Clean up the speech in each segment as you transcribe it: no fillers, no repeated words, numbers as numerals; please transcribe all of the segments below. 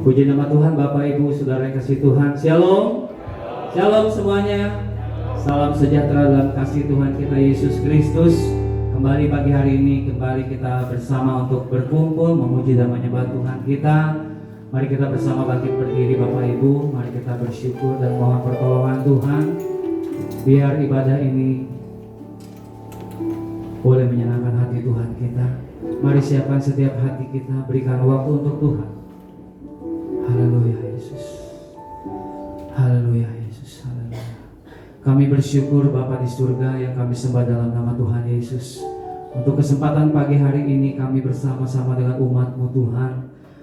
Puji nama Tuhan, Bapak Ibu Saudara yang kasih Tuhan. Shalom. Shalom semuanya. Salam sejahtera dalam kasih Tuhan kita Yesus Kristus. Kembali pagi hari ini kita bersama untuk berkumpul memuji dan menyembah Tuhan kita. Mari kita bersama bangkit berdiri Bapak Ibu. Mari kita bersyukur dan mohon pertolongan Tuhan. Biar ibadah ini boleh menyenangkan hati Tuhan kita. Mari siapkan setiap hati kita, berikan waktu untuk Tuhan. Haleluya Yesus. Haleluya Yesus. Haleluya. Kami bersyukur Bapa di surga yang kami sembah dalam nama Tuhan Yesus. Untuk kesempatan pagi hari ini kami bersama-sama dengan umat-Mu Tuhan,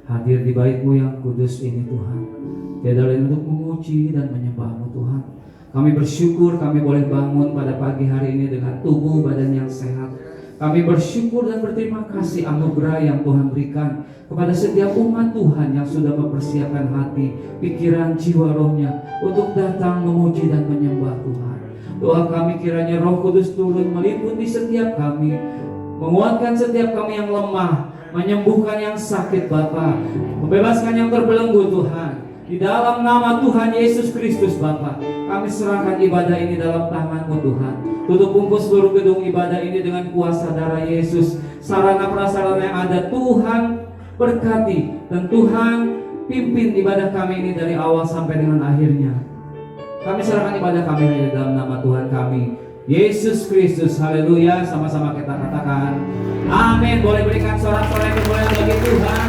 hadir di bait-Mu yang kudus ini Tuhan. Tiada lain untuk memuji dan menyembah-Mu Tuhan. Kami bersyukur kami boleh bangun pada pagi hari ini dengan tubuh badan yang sehat. Kami bersyukur dan berterima kasih anugerah yang Tuhan berikan kepada setiap umat Tuhan yang sudah mempersiapkan hati, pikiran, jiwa, rohnya untuk datang memuji dan menyembah Tuhan. Doa kami kiranya Roh Kudus turun meliputi setiap kami, menguatkan setiap kami yang lemah, menyembuhkan yang sakit Bapa, membebaskan yang terbelenggu Tuhan. Di dalam nama Tuhan Yesus Kristus Bapa, kami serahkan ibadah ini dalam tangan-Mu Tuhan. Tutup bungkus seluruh gedung ibadah ini dengan kuasa darah Yesus. Sarana prasarana yang ada Tuhan berkati dan Tuhan pimpin ibadah kami ini dari awal sampai dengan akhirnya. Kami serahkan ibadah kami ini dalam nama Tuhan kami Yesus Kristus. Haleluya. Sama-sama kita katakan amin. Boleh berikan sorak-sorai kemuliaan bagi Tuhan.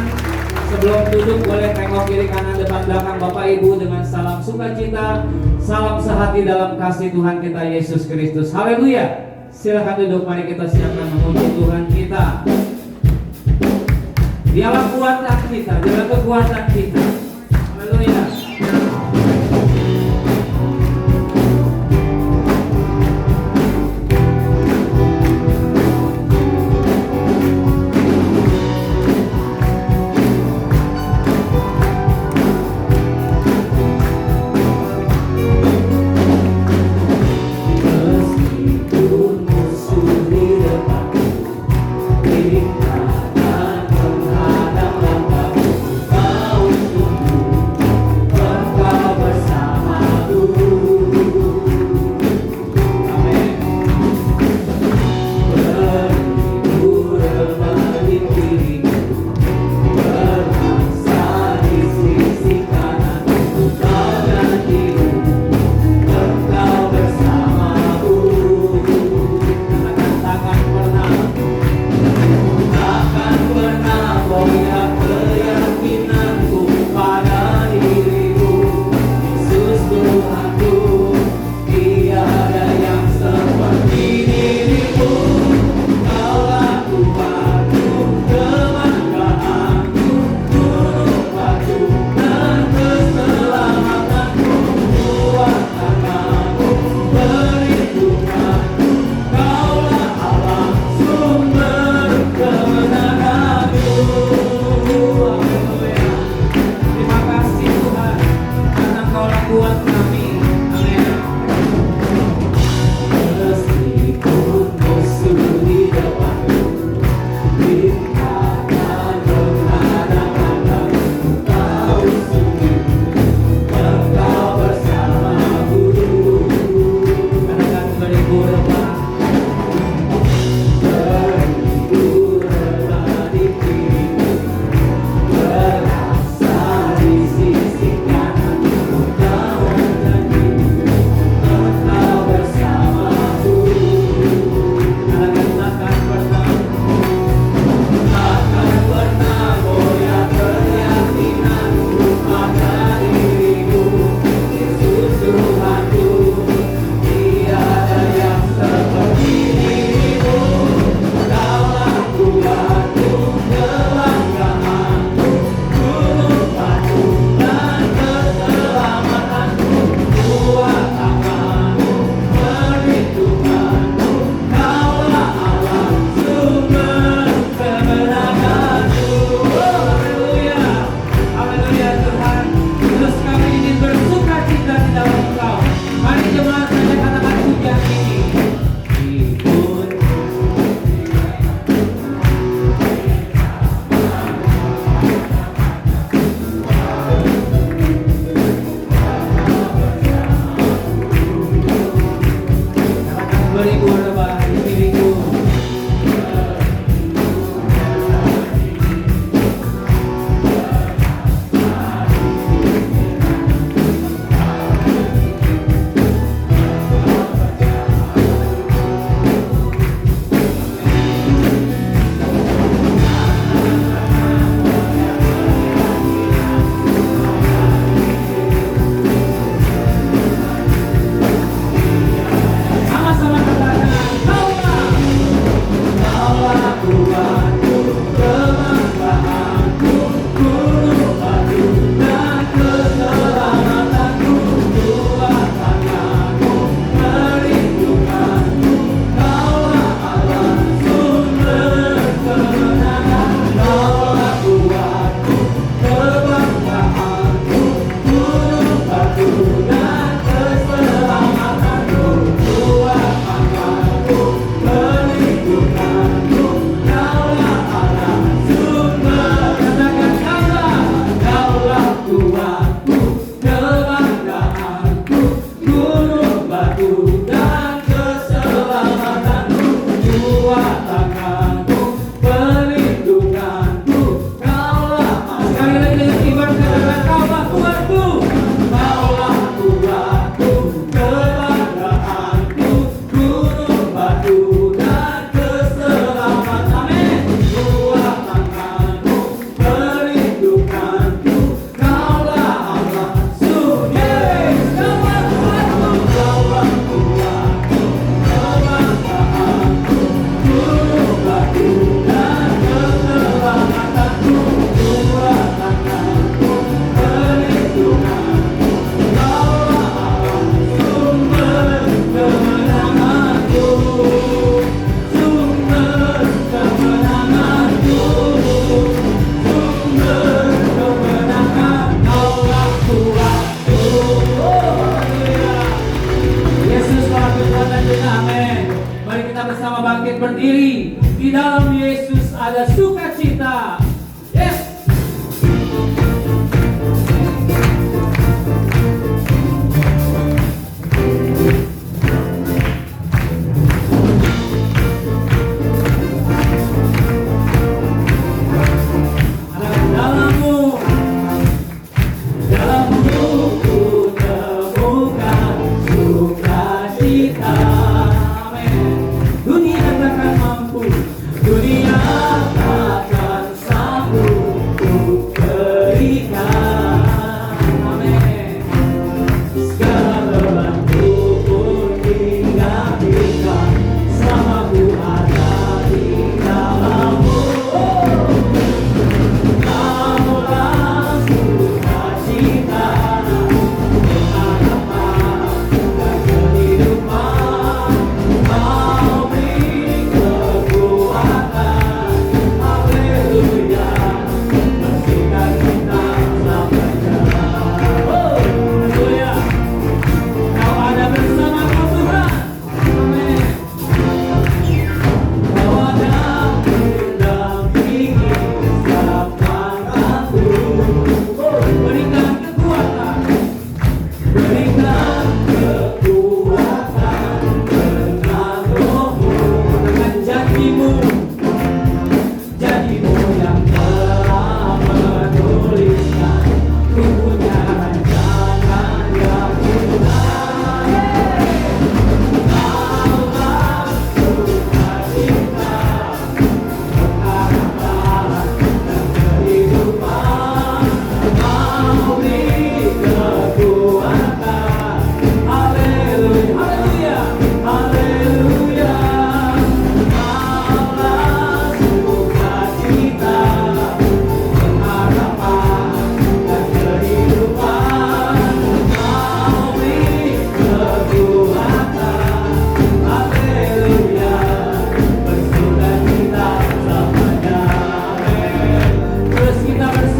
Sebelum duduk boleh tengok kiri kanan depan belakang Bapak Ibu dengan salam sukacita, salam sehati dalam kasih Tuhan kita Yesus Kristus. Haleluya. Silakan duduk, mari kita siapkan memuji Tuhan kita. Dialah kuatan kita, dialah kekuatan kita. Haleluya. Menghadap langkahmu, kau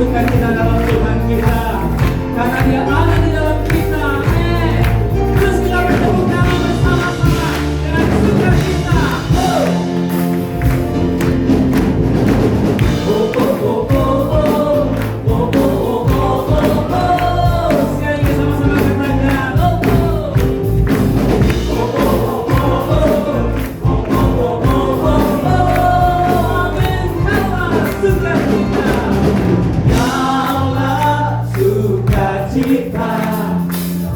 sukacita dalam Tuhan kita. Karena Dia ada di dalam kita. Amin. Terus kita bertepuk tangan bersama-sama dengan sukacita.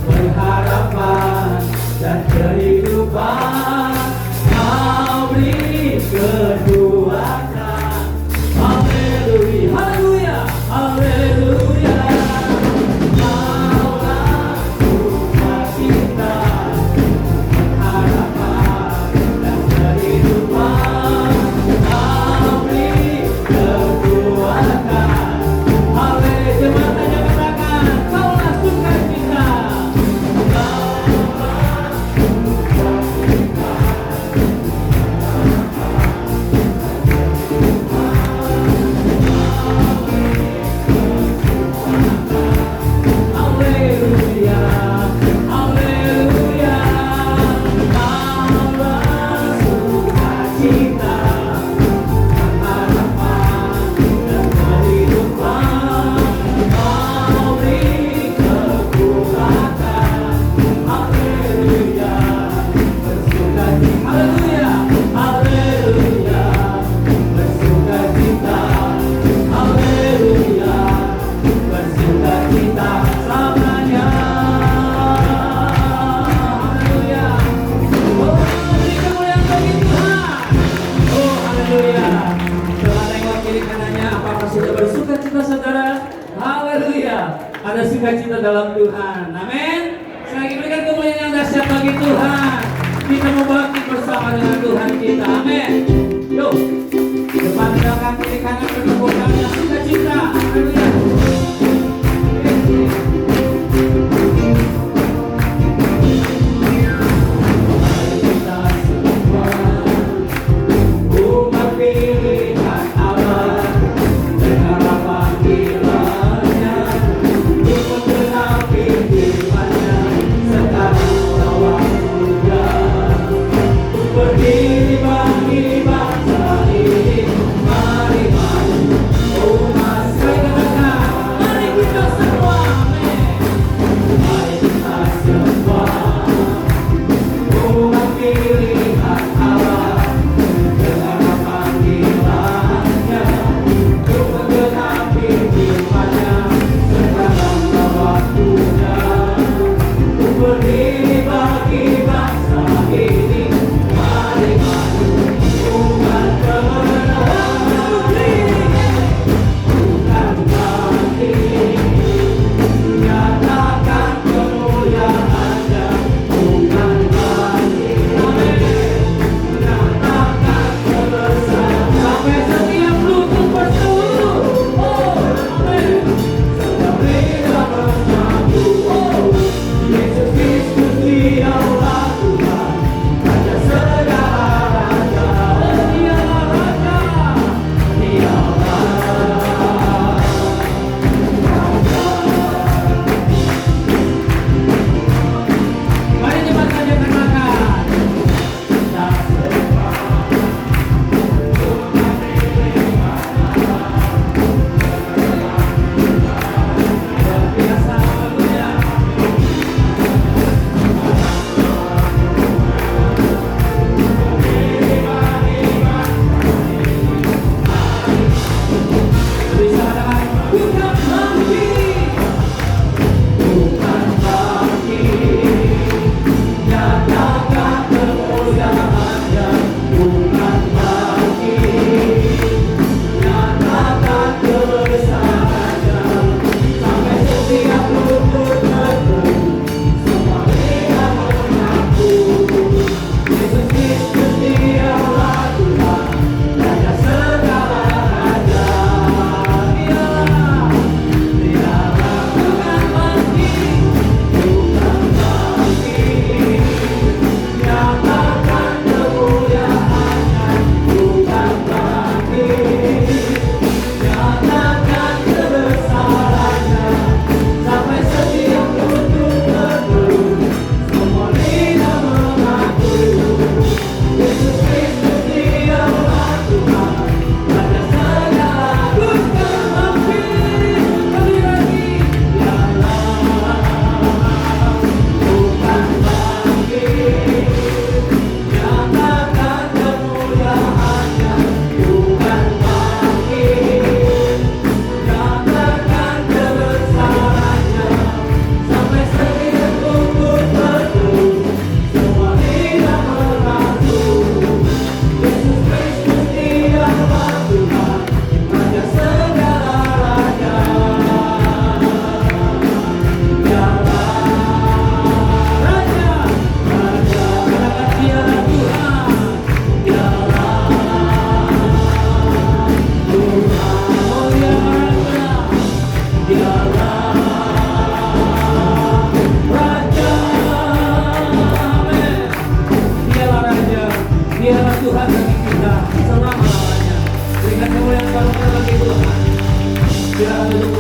Pengharapan dan kehidupan Kau beri kekuatan. Haleluya, haleluya, haleluya. Kaulah sukacita, pengharapan dan kehidupan Kau beri kekuatan. Haleluya, jemaatnya katakan, Kaulah sukacita. Ada sukacita dalam Tuhan. Amin. Sekali lagi berikan kemuliaan yang dahsyat bagi Tuhan. Kita mau bakti bersama dengan Tuhan kita. Amin. Yuk, depan belakang kiri kanan bertepuk tangan sukacita. Haleluya. Bangsa ini, mari maju, umat sekali katakan.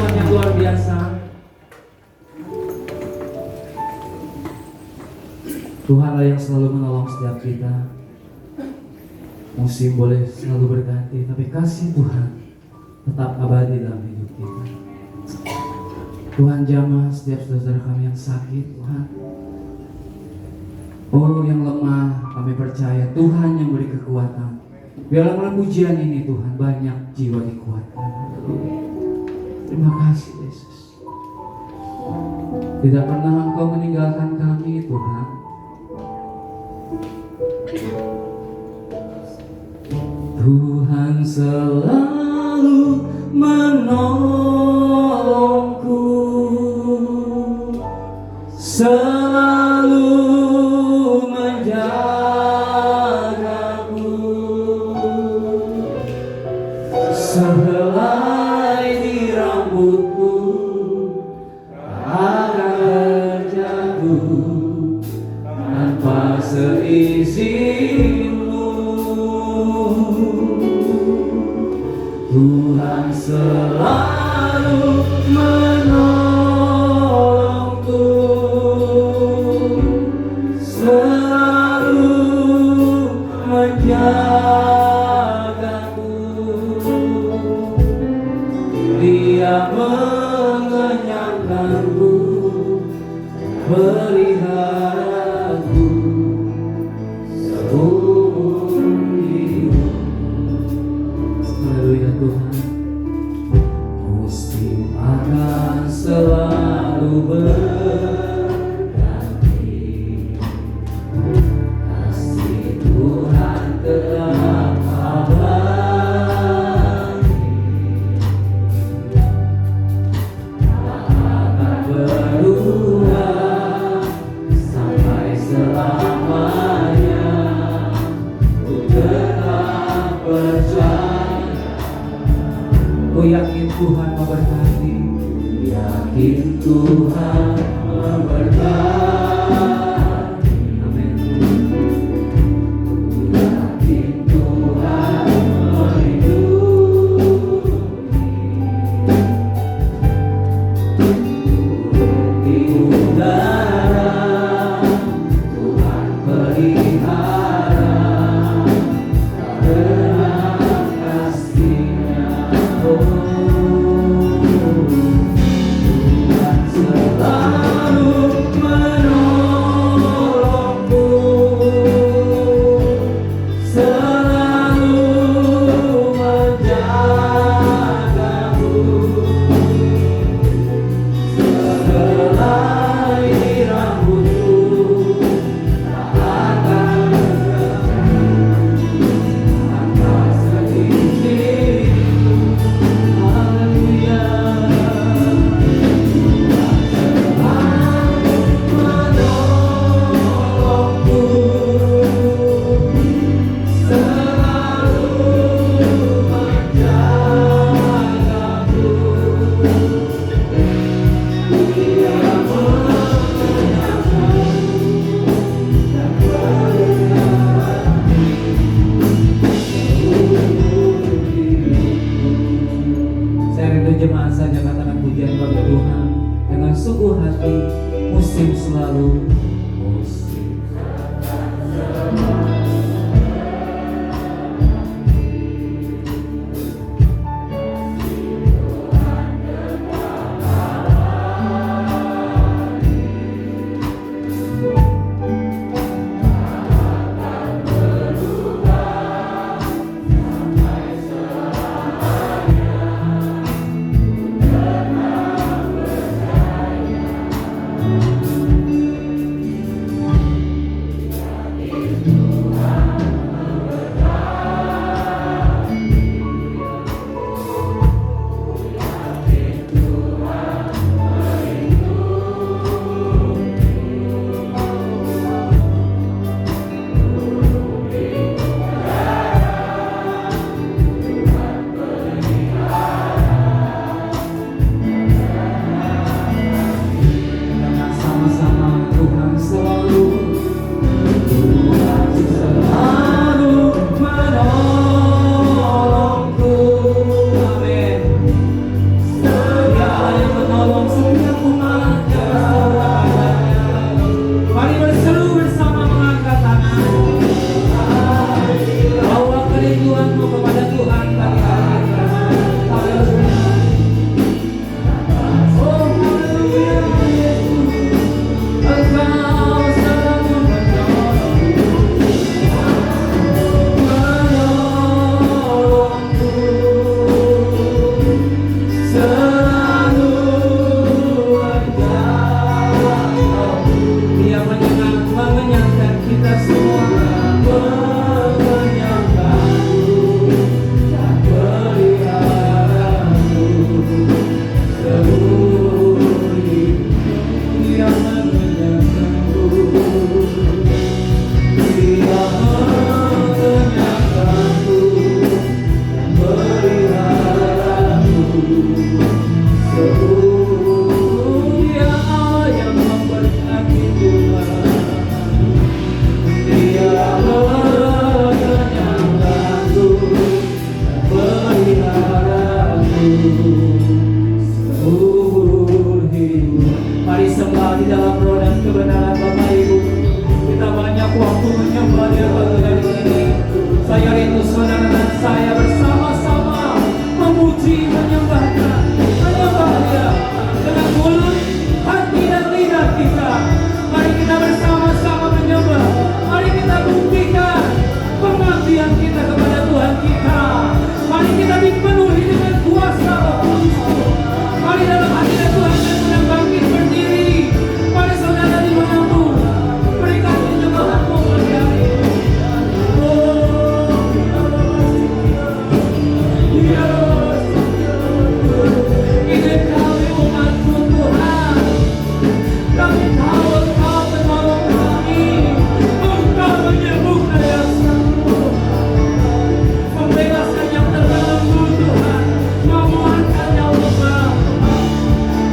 Tuhan yang luar biasa. Tuhanlah yang selalu menolong setiap kita. Musim boleh selalu berganti, tapi kasih Tuhan tetap abadi dalam hidup kita. Tuhan jamah setiap saudara kami yang sakit, Tuhan. Oh, yang lemah, kami percaya Tuhan yang beri kekuatan. Biarlah melalui pujian ini Tuhan banyak jiwa dikuatkan. Terima kasih Yesus. Tidak pernah Engkau meninggalkan kami Tuhan. Tuhan selalu menolongku, selalu menjagaku, sehelai di rambutku akan terjatuh tanpa seizinmu. Tuhan selalu menolongku, selalu menjagaku. Dia mengenyangkanku, peliharaku seumur hidup. Haleluya Tuhan. Musim akan selalu berganti, kasih Tuhan tetap abadi, tak akan berubah sampai selamanya. Ku tetap percaya, ku yakin Tuhan memberkati, yakin Tuhan memberkati. Amin. Yakin Tuhan melindungi, di udara Tuhan pelihara, karena kasih-Nya. Tuhan selalu menolongku, selalu menjagaku, sehelai di rambutku tak akan tanpa seizinmu. Haleluya. Menolongku, selalu menjagaku. Dia mengenyangkanku dan peliharaku seumur hidupku. Saya rindu jemaat saja katakan pujian bagi Tuhan dengan sungguh hati. Musim selalu, musim Dia Allah yang memberkati Tuhan. Dia menyanggaku, peliharaku seumur hidup. Mari sembah di dalam roh dan kebenaran Bapak Ibu. Kita banyak waktu menyembah Dia pada hari ini. Saya rindu saudara dan saya bersama-sama memuji, menyembah-Nya, menyembah Dia dengan mulut, hati dan lidah kita. Mari kita bersama-sama menyembah. Mari kita buktikan pengabdian kita kepada Tuhan kita. Mari kita dipenuhi dengan kuasa Roh Kudus. Mari dalam hadirat Tuhan dan sedang bangkit berdiri. Mari saudara dimanapun berikan penyembahanmu pagi hari ini. Ini kami umatmu Tuhan. Kami tahu Engkau menolong kami. Engkau menyembuhkan yang sakit, membebaskan yang terbelenggu Tuhan, menguatkan yang lemah.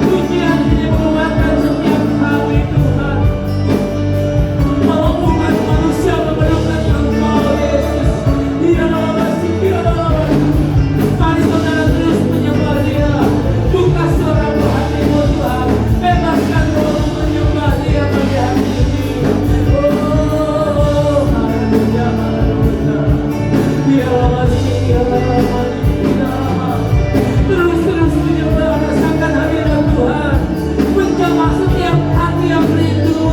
Pujian ini menguatkan setiap kami Tuhan. Kalau umat manusia memerlukan Engkau Yesus, Dia masih Dia. Mari saudara terus menyembah Dia. Buka suaramu hatimu Tuhan. Bebaskan rohmu menyembah Dia pagi hari ini. Oh, haleluya, haleluya. Dia masih Dia. Terus menyembah, rasakan hadirat Tuhan. Menjamah setiap hati yang rindu.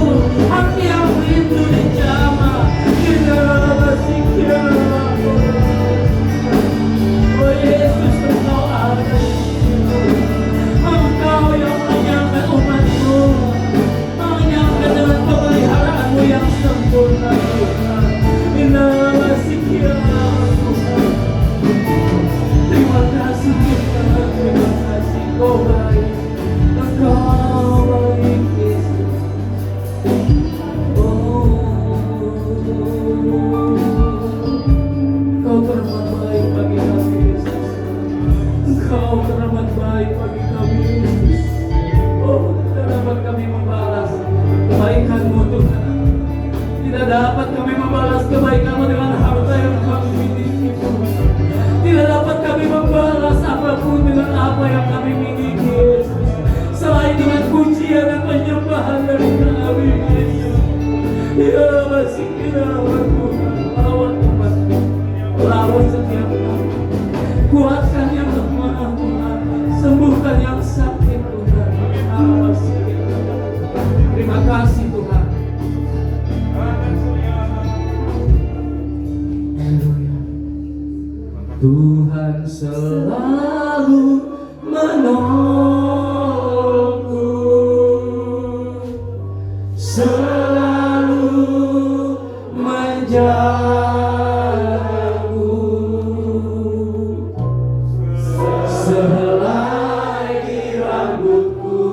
Hati yang rindu dijamah. Dia masih Dia. Oh Yesus, Engkau ada di sini. Engkau yang menyangga umatmu, menyangga dengan pemeliharaanmu yang sempurna Tuhan. Inna masih Dia Tuhan. Terima kasih Tuhan, terima kasih Kau baik, Engkau baik Yesus. Engkau teramat baik bagi kami Yesus. Engkau teramat baik bagi kami Yesus. Oh, tidak dapat kami membalas kebaikan-Mu Tuhan. Tidak dapat kami membalas kebaikan-Mu dengan harta yang kami miliki Tuhan. Tidak dapat kami membalas apapun dengan apa yang kami miliki Yesus, selain dengan pujian dan penyembahan dari kami Yesus. Ya masih dirawat Tuhan, rawat umat-Mu, rawat setiap kami. Kuatkan yang lemah Tuhan, sembuhkan yang sakit Tuhan. Ya masih dirawat. Terima kasih Tuhan. Haleluya. Tuhan selalu menolongku, selalu menjagaku. Selagi rambutku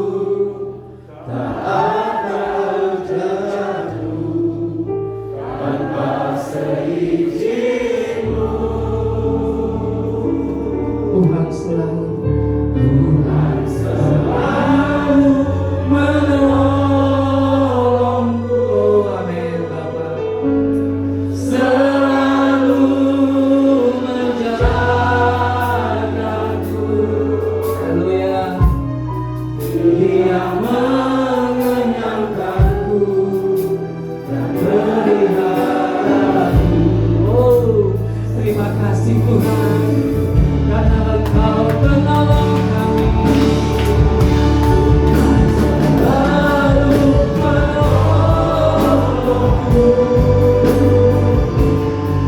tak akan jatuh tanpa seizin-Mu. Tuhan selalu menolongku. Amin Bapa. Selalu menjagaku. Haleluya. Dia mengenyangkanku dan meliharaku. Oh, terima kasih Tuhan, karena Engkau penolong kami. Selalu menolongku,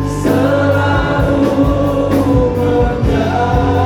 selalu menjagaku.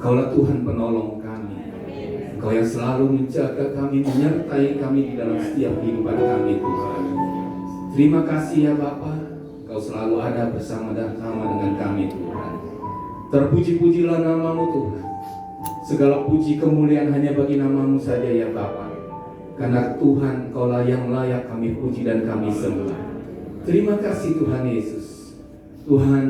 Engkaulah Tuhan penolong kami. Engkau yang selalu menjaga kami, menyertai kami di dalam setiap kehidupan kami, Tuhan. Terima kasih ya Bapa, Engkau selalu ada bersama dan sama dengan kami, Tuhan. Terpuji-pujilah nama-Mu, Tuhan. Segala puji kemuliaan hanya bagi nama-Mu saja ya Bapa. Karena Tuhan, Engkaulah yang layak kami puji dan kami sembah. Terima kasih Tuhan Yesus. Tuhan,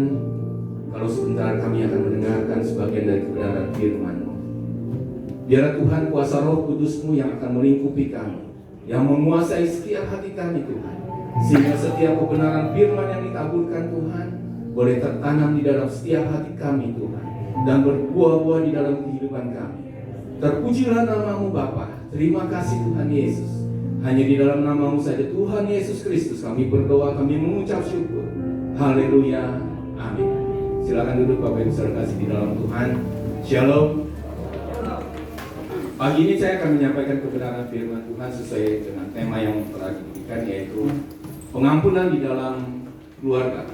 kalau sebentar kami akan mendengarkan sebagian dari kebenaran firman-Mu. Biarlah Tuhan kuasa Roh Kudus-Mu yang akan melingkupi kami, yang menguasai setiap hati kami Tuhan. Sehingga setiap kebenaran firman yang ditaburkan Tuhan boleh tertanam di dalam setiap hati kami Tuhan, dan berbuah-buah di dalam kehidupan kami. Terpujilah nama-Mu Bapa. Terima kasih Tuhan Yesus. Hanya di dalam nama-Mu saja Tuhan Yesus Kristus kami berdoa, kami mengucap syukur. Haleluya. Amin. Silakan duduk Bapak Ibu Saudara kasih di dalam Tuhan. Shalom. Pagi ini saya akan menyampaikan kebenaran firman Tuhan sesuai dengan tema yang telah diberikan, yaitu pengampunan di dalam keluarga.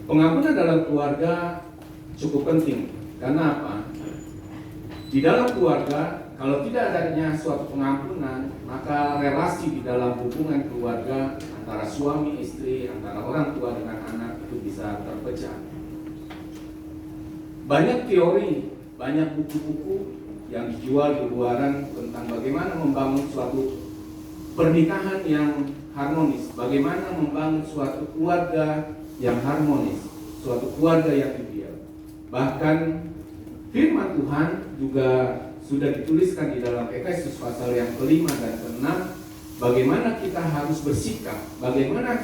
Pengampunan dalam keluarga cukup penting. Karena apa? Di dalam keluarga, kalau tidak adanya suatu pengampunan, maka relasi di dalam hubungan keluarga antara suami istri, antara orang tua dengan anak itu bisa terpecah. Banyak teori, banyak buku-buku yang dijual di luaran tentang bagaimana membangun suatu pernikahan yang harmonis, bagaimana membangun suatu keluarga yang harmonis, suatu keluarga yang ideal. Bahkan firman Tuhan juga sudah dituliskan di dalam Efesus pasal yang ke-5 dan ke-6, bagaimana kita harus bersikap, bagaimana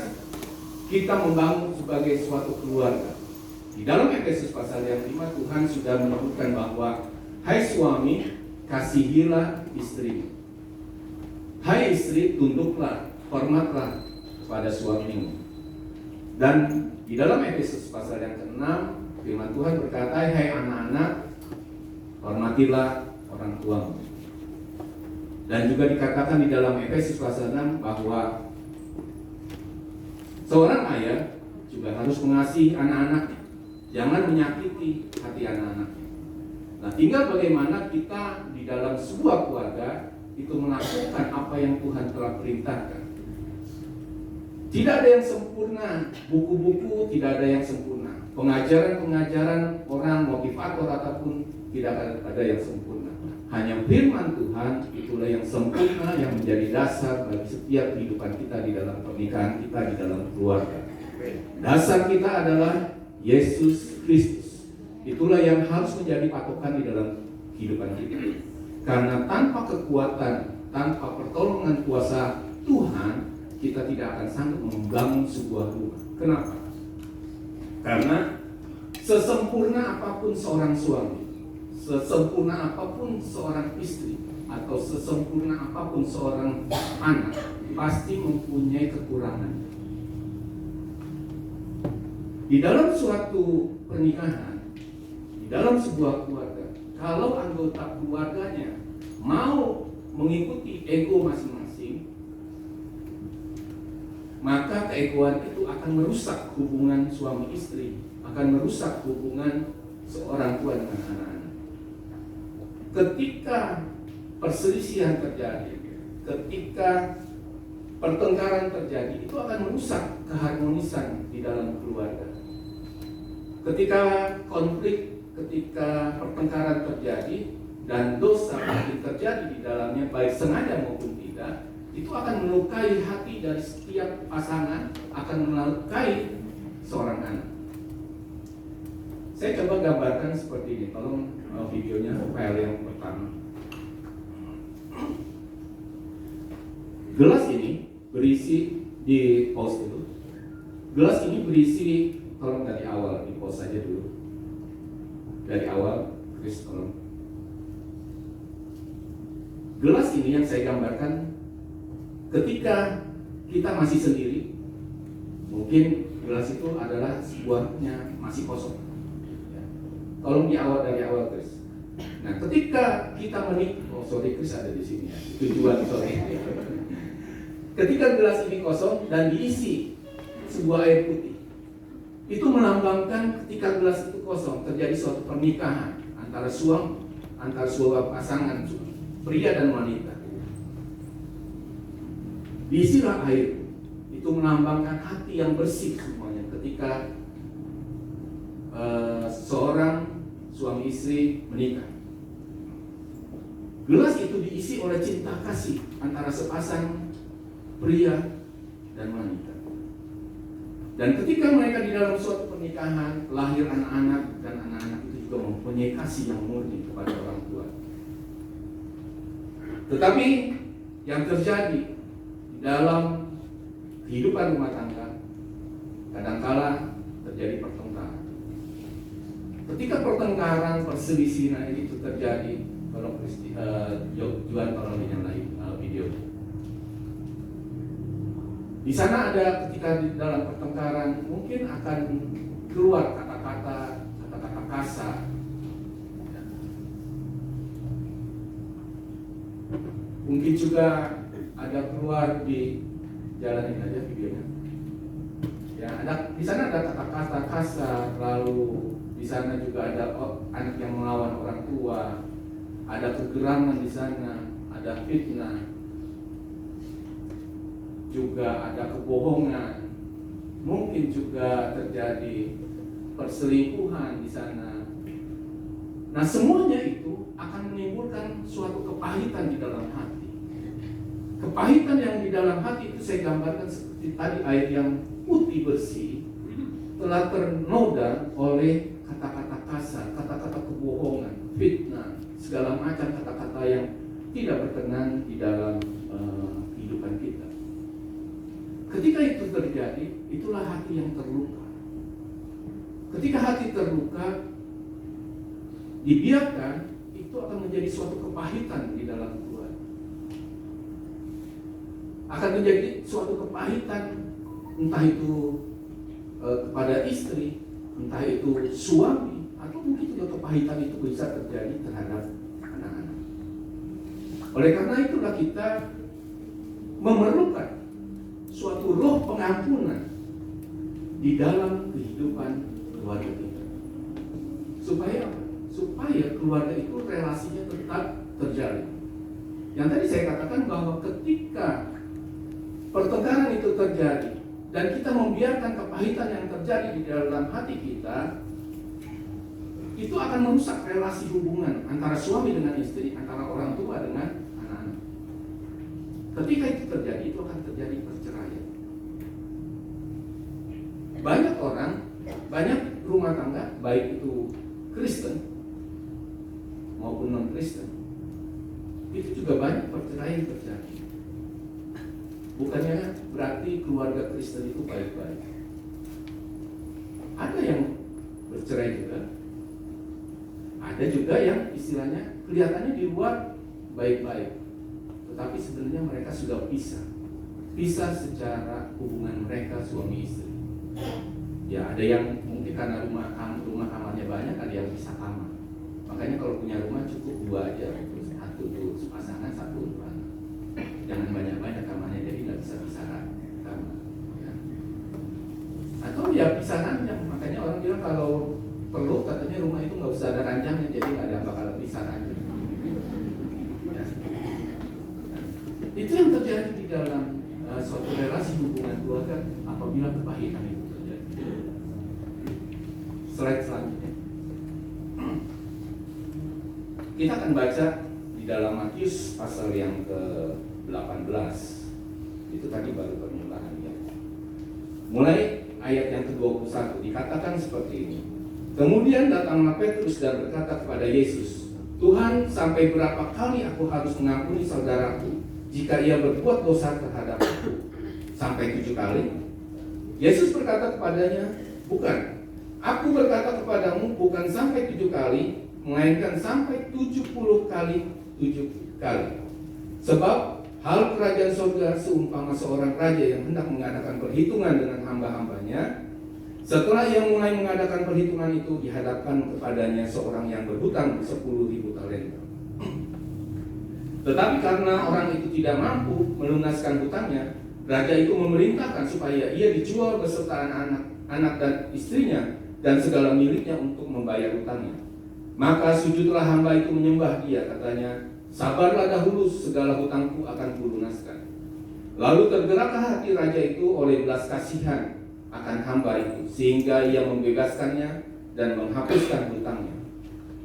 kita membangun sebagai suatu keluarga. Di dalam Efesus pasal yang 5 Tuhan sudah menyebutkan bahwa hai suami, kasihilah istri. Hai istri, tunduklah, hormatlah kepada suamimu. Dan di dalam Efesus pasal yang ke-6 firman Tuhan berkata, hai anak-anak, hormatilah orang tuamu. Dan juga dikatakan di dalam Efesus pasal 6 bahwa seorang ayah juga harus mengasihi anak-anaknya, jangan menyakiti hati anak-anaknya. Nah, tinggal bagaimana kita di dalam sebuah keluarga itu melakukan apa yang Tuhan telah perintahkan. Tidak ada yang sempurna, buku-buku tidak ada yang sempurna, pengajaran-pengajaran orang motivator ataupun tidak ada yang sempurna. Hanya firman Tuhan itulah yang sempurna, yang menjadi dasar bagi setiap kehidupan kita di dalam pernikahan kita, di dalam keluarga. Dasar kita adalah Yesus Kristus. Itulah yang harus menjadi patokan di dalam kehidupan kita. Karena tanpa kekuatan, tanpa pertolongan kuasa Tuhan, kita tidak akan sanggup membangun sebuah rumah. Kenapa? Karena sesempurna apapun seorang suami, sesempurna apapun seorang istri, atau sesempurna apapun seorang anak, pasti mempunyai kekurangan. Di dalam suatu pernikahan, di dalam sebuah keluarga, kalau anggota keluarganya mau mengikuti ego masing-masing, maka keegoan itu akan merusak hubungan suami istri, akan merusak hubungan seorang tua dengan anak-anak. Ketika perselisihan terjadi, ketika pertengkaran terjadi, itu akan merusak keharmonisan di dalam keluarga. Ketika konflik, ketika pertengkaran terjadi dan dosa yang terjadi di dalamnya, baik sengaja maupun tidak, itu akan melukai hati dari setiap pasangan, akan melukai seorang anak. Saya coba gambarkan seperti ini. Tolong videonya, file yang pertama. Gelas ini berisi di pause dulu. Gelas ini berisi, tolong dari awal, di pause saja dulu. Dari awal, Chris tolong. Gelas ini yang saya gambarkan ketika kita masih sendiri. Mungkin gelas itu adalah sebuahnya masih kosong. Ya. Tolong dari awal Chris. Nah, ketika kita Chris ada di sini ya. Tujuan sorry. Ketika gelas ini kosong dan diisi sebuah air putih, itu melambangkan ketika gelas itu kosong terjadi suatu pernikahan antara sebuah pasangan pria dan wanita. Diisilah air, itu melambangkan hati yang bersih semuanya. Ketika seorang suami istri menikah, gelas itu diisi oleh cinta kasih antara sepasang pria dan wanita. Dan ketika mereka di dalam suatu pernikahan, lahir anak-anak, dan anak-anak itu juga mempunyai kasih yang murni kepada orang tua. Tetapi yang terjadi di dalam kehidupan rumah tangga, kadangkala terjadi pertengkaran. Ketika pertengkaran, perselisihan itu terjadi, kalau Juan tolong dinyalain video. Di sana ada ketika di dalam pertengkaran mungkin akan keluar kata-kata kasar. Mungkin juga ada keluar di jalanin aja videonya. Ya, di sana ada kata-kata kasar, lalu di sana juga ada anak yang melawan orang tua, ada kegerangan di sana, ada fitnah. Juga ada kebohongan, mungkin juga terjadi perselingkuhan di sana. Nah, semuanya itu akan menimbulkan suatu kepahitan di dalam hati. Kepahitan yang di dalam hati itu saya gambarkan seperti tadi air yang putih bersih telah ternoda oleh kata-kata kasar, kata-kata kebohongan, fitnah, segala macam kata-kata yang tidak berkenan di dalam kehidupan kita. Ketika itu terjadi, itulah hati yang terluka. Ketika hati terluka, dibiarkan, itu akan menjadi suatu kepahitan di dalam keluarga. Akan menjadi suatu kepahitan, entah itu kepada istri, entah itu suami, atau mungkin juga kepahitan itu bisa terjadi terhadap anak-anak. Oleh karena itulah kita memerlukan suatu roh pengampunan di dalam kehidupan keluarga kita. Supaya apa? Supaya keluarga itu relasinya tetap terjalin. Yang tadi saya katakan bahwa ketika pertengkaran itu terjadi dan kita membiarkan kepahitan yang terjadi di dalam hati kita, itu akan merusak relasi hubungan antara suami dengan istri, antara orang tua dengan anak-anak. Ketika itu terjadi, itu akan terjadi perceraian. Banyak orang, banyak rumah tangga, baik itu Kristen maupun non-Kristen, itu juga banyak perceraian terjadi. Bukannya berarti keluarga Kristen itu baik-baik. Ada yang bercerai juga, ada juga yang istilahnya kelihatannya di luar baik-baik, tetapi sebenarnya mereka sudah pisah secara hubungan mereka suami istri. Ya, ada yang mungkin karena rumah kamarnya banyak, ada yang pisah kamar. Makanya kalau punya rumah cukup 2 aja, satu untuk pasangan, satu untuk anak. Jangan banyak-banyak kamarnya, jadi nggak bisa pisah kamar. Ya. Atau ya pisah ranjang. Makanya orang bilang kalau perlu katanya rumah itu nggak usah ada ranjangnya, jadi nggak ada bakal pisah ranjang. Ya. Itu yang terjadi di dalam suatu relasi hubungan keluarga apabila kepahitan itu terjadi. Slide selanjutnya. Kita akan baca di dalam Matius pasal yang ke-18. Itu tadi baru permulaan ya. Mulai ayat yang ke-21 dikatakan seperti ini. Kemudian datanglah Petrus dan berkata kepada Yesus, Tuhan, sampai berapa kali aku harus mengampuni saudaraku jika ia berbuat dosa terhadap aku? Sampai 7 kali? Yesus berkata kepadanya, bukan. Aku berkata kepadamu bukan sampai 7 kali, melainkan sampai 70 kali 7 kali. Sebab hal kerajaan surga seumpama seorang raja yang hendak mengadakan perhitungan dengan hamba-hambanya. Setelah ia mulai mengadakan perhitungan itu, dihadapkan kepadanya seorang yang berhutang 10.000 talenta. Tetapi karena orang itu tidak mampu melunaskan hutangnya, raja itu memerintahkan supaya ia dijual beserta anak dan istrinya dan segala miliknya untuk membayar hutangnya. Maka sujudlah hamba itu menyembah dia, katanya, sabarlah dahulu, segala hutangku akan kulunaskan. Lalu tergeraklah hati raja itu oleh belas kasihan akan hamba itu, sehingga ia membebaskannya dan menghapuskan hutangnya.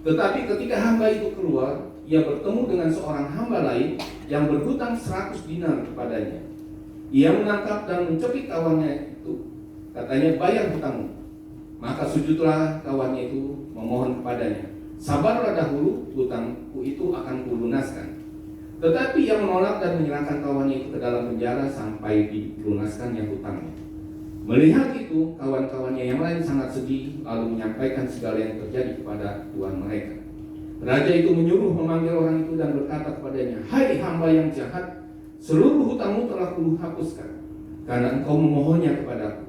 Tetapi ketika hamba itu keluar, ia bertemu dengan seorang hamba lain yang berhutang 100 dinar kepadanya. Ia menangkap dan mencekik kawannya itu, katanya, bayar hutangmu. Maka sujudlah kawannya itu memohon kepadanya, sabarlah dahulu, hutangku itu akan kulunaskan. Tetapi ia menolak dan menyerahkan kawannya itu ke dalam penjara sampai dilunaskannya hutangnya. Melihat itu, kawan-kawannya yang lain sangat sedih, lalu menyampaikan segala yang terjadi kepada tuan mereka. Raja itu menyuruh memanggil orang itu dan berkata kepadanya, hai hamba yang jahat, seluruh hutangmu telah kuhapuskan, karena engkau memohonnya kepadaku.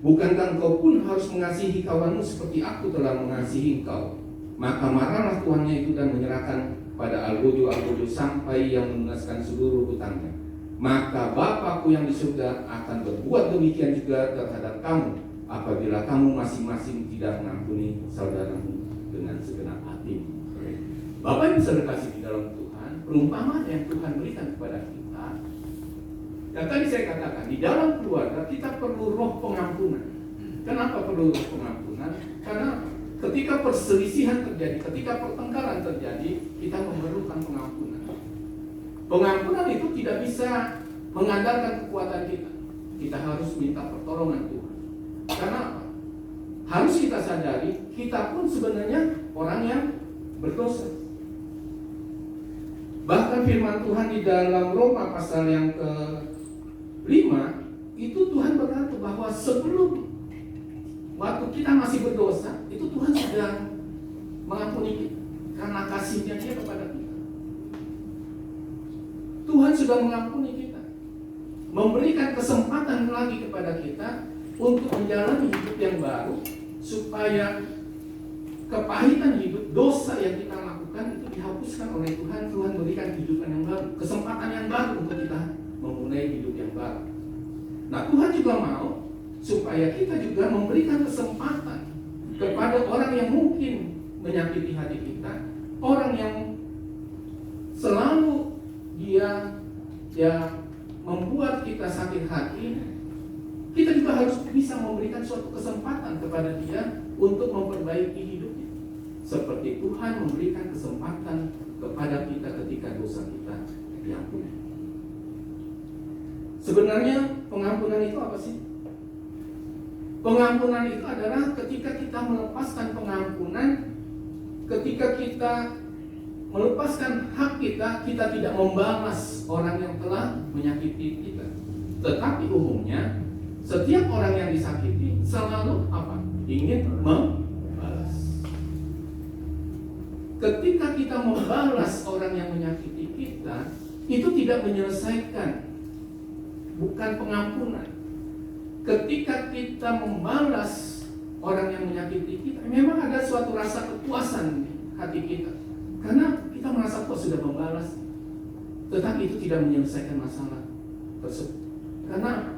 Bukankah engkau pun harus mengasihi kawanmu seperti aku telah mengasihi engkau? Maka marahlah tuannya itu dan menyerahkan pada algojo sampai yang melunaskan seluruh hutangnya. Maka Bapakku yang di surga akan berbuat demikian juga terhadap kamu, apabila kamu masing-masing tidak mengampuni saudaramu dengan segenap hati. Bapak Ibu saudara kasih di dalam Tuhan, perumpamaan yang Tuhan berikan kepada kita. Dan tadi saya katakan, di dalam keluarga kita perlu roh pengampunan. Kenapa perlu roh pengampunan? Karena ketika perselisihan terjadi, ketika pertengkaran terjadi, kita memerlukan pengampunan. Pengampunan itu tidak bisa mengandalkan kekuatan kita. Kita harus minta pertolongan Tuhan. Karena apa? Harus kita sadari, kita pun sebenarnya orang yang berdosa. Bahkan firman Tuhan di dalam Roma pasal yang ke-5, itu Tuhan berkata bahwa sebelum waktu kita masih berdosa, itu Tuhan sudah mengampuni kita karena kasih-Nya Dia kepada kita. Tuhan sudah mengampuni kita, memberikan kesempatan lagi kepada kita untuk menjalani hidup yang baru, supaya kepahitan hidup, dosa yang kita lakukan itu dihapuskan oleh Tuhan. Tuhan berikan kehidupan yang baru, kesempatan yang baru untuk kita memulai hidup yang baru. Nah, Tuhan juga mau supaya kita juga memberikan kesempatan kepada orang yang mungkin menyakiti hati kita, orang yang selalu dia membuat kita sakit hati. Kita juga harus bisa memberikan suatu kesempatan kepada dia untuk memperbaiki hidupnya, seperti Tuhan memberikan kesempatan kepada kita ketika dosa kita diampuni. Sebenarnya pengampunan itu apa sih? Pengampunan itu adalah ketika kita melepaskan pengampunan, ketika kita melepaskan hak kita, kita tidak membalas orang yang telah menyakiti kita. Tetapi umumnya setiap orang yang disakiti selalu apa? Ingin membalas. Ketika kita membalas orang yang menyakiti kita, itu tidak menyelesaikan, bukan pengampunan. Ketika kita membalas orang yang menyakiti kita, memang ada suatu rasa kepuasan di hati kita, karena kita merasa puas sudah membalas. Tetapi itu tidak menyelesaikan masalah tersebut. Karena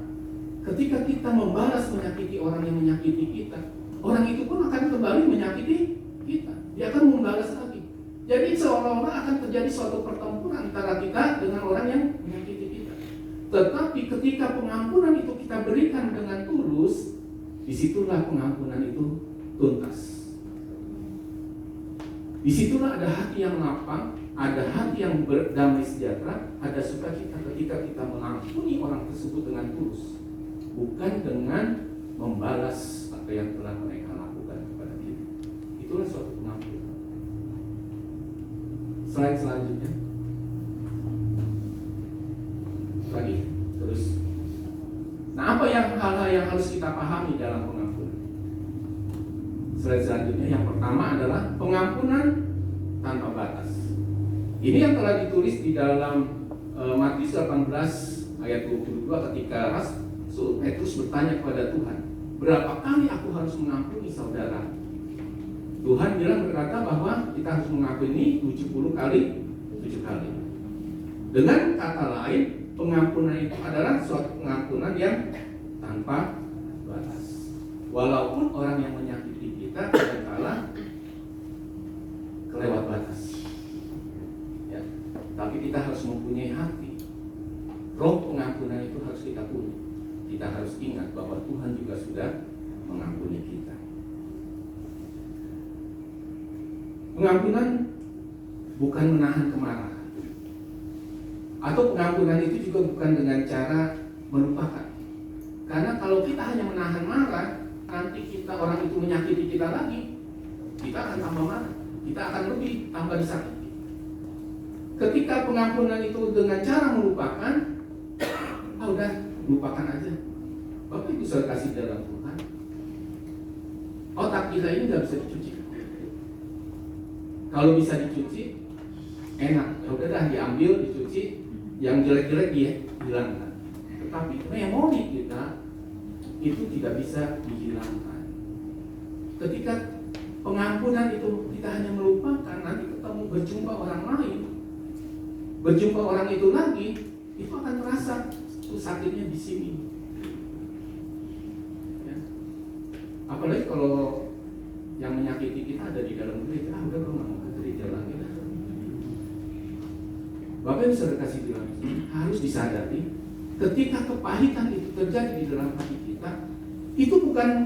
ketika kita membalas menyakiti orang yang menyakiti kita, orang itu pun akan kembali menyakiti kita. Dia akan membalas lagi. Jadi seolah-olah akan terjadi suatu pertempuran antara kita dengan orang yang menyakiti kita. Tetapi ketika pengampunan itu kita berikan dengan tulus, disitulah pengampunan itu tuntas. Disitulah ada hati yang lapang, ada hati yang berdamai sejahtera, ada sukacita ketika kita mengampuni orang tersebut dengan tulus, bukan dengan membalas apa yang telah mereka lakukan kepada kita. Itulah suatu pengampunan. Slide selanjutnya. Lagi, terus. Nah, apa hal-hal yang harus kita pahami dalam pengampunan? Slide selanjutnya, yang pertama adalah pengampunan tanpa batas. Ini yang telah ditulis di dalam Matius 18 ayat 22 ketika Rasul Petrus bertanya kepada Tuhan, berapa kali aku harus mengampuni saudara? Tuhan berkata bahwa kita harus mengampuni 70 kali 7 kali. Dengan kata lain, pengampunan itu adalah suatu pengampunan yang tanpa batas. Walaupun orang yang menyakiti kita kadang-kala kelewat batas, ya, tapi kita harus mempunyai hati. Roh pengampunan itu harus kita punya. Kita harus ingat bahwa Tuhan juga sudah mengampuni kita. Pengampunan bukan menahan kemarahan. Atau pengampunan itu juga bukan dengan cara melupakan. Karena kalau kita hanya menahan marah, nanti orang itu menyakiti kita lagi, kita akan tambah marah, kita akan lebih tambah disakiti. Ketika pengampunan itu dengan cara melupakan, udah lupakan aja. Bapak Ibu saya kasih dalam Tuhan, otak kita ini nggak bisa dicuci. Kalau bisa dicuci, enak. Ya udah dah diambil, dicuci, yang jelek-jelek dia hilangkan. Tetapi memori kita itu tidak bisa dihilangkan. Ketika pengampunan itu kita hanya melupakan, nanti ketemu berjumpa orang lain, berjumpa orang itu lagi, itu akan terasa sakitnya di sini. Ya. Apalagi kalau yang menyakiti kita ada di dalam gereja, udah gue nggak mau ke gereja lagi. Bapak yang sudah kasih bilang, harus disadari ketika kepahitan itu terjadi di dalam hati kita, itu bukan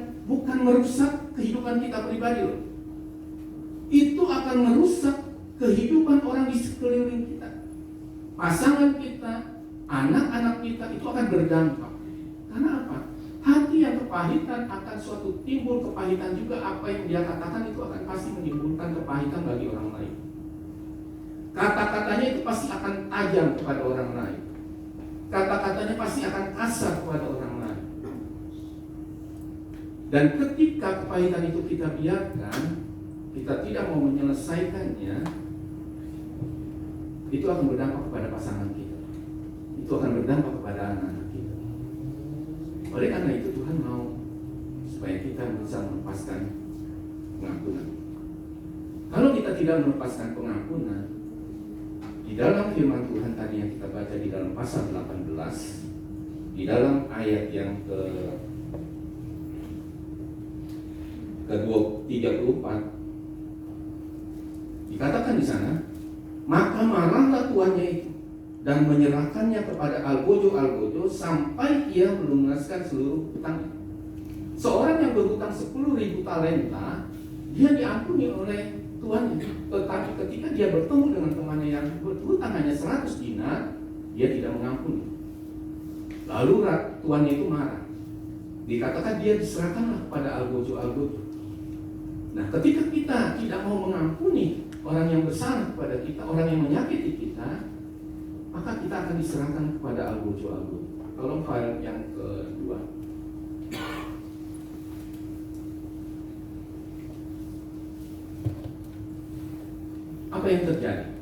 merusak kehidupan kita pribadi loh. Itu akan merusak kehidupan orang di sekeliling kita. Pasangan kita, anak-anak kita itu akan berdampak. Karena apa? Hati yang kepahitan akan suatu timbul kepahitan juga. Apa yang dia katakan itu akan pasti menimbulkan kepahitan bagi orang lain. Kata-katanya itu pasti akan tajam kepada orang lain. Kata-katanya pasti akan kasar kepada orang lain. Dan ketika kepahitan itu kita biarkan, kita tidak mau menyelesaikannya, itu akan berdampak kepada pasangan kita. Itu akan berdampak kepada anak-anak kita. Oleh karena itu Tuhan mau supaya kita bisa melepaskan pengampunan. Kalau kita tidak melepaskan pengampunan, di dalam firman Tuhan tadi yang kita baca di dalam pasal 18, di dalam ayat yang ke-34, dikatakan di sana, maka marahlah tuannya itu dan menyerahkannya kepada algojo sampai ia melunaskan seluruh hutangnya. Seorang yang berhutang 10.000 talenta, dia diampuni oleh tuannya. Tetapi ketika dia bertemu dengan temannya yang berhutang hanya 100 dinar, dia tidak mengampuni. Lalu tuannya itu marah. Dikatakan dia diserahkanlah kepada algojo. Nah, ketika kita tidak mau mengampuni orang yang bersalah kepada kita, orang yang menyakiti kita, maka kita akan diserahkan kepada algojo. Tolong file yang kedua. Apa yang terjadi?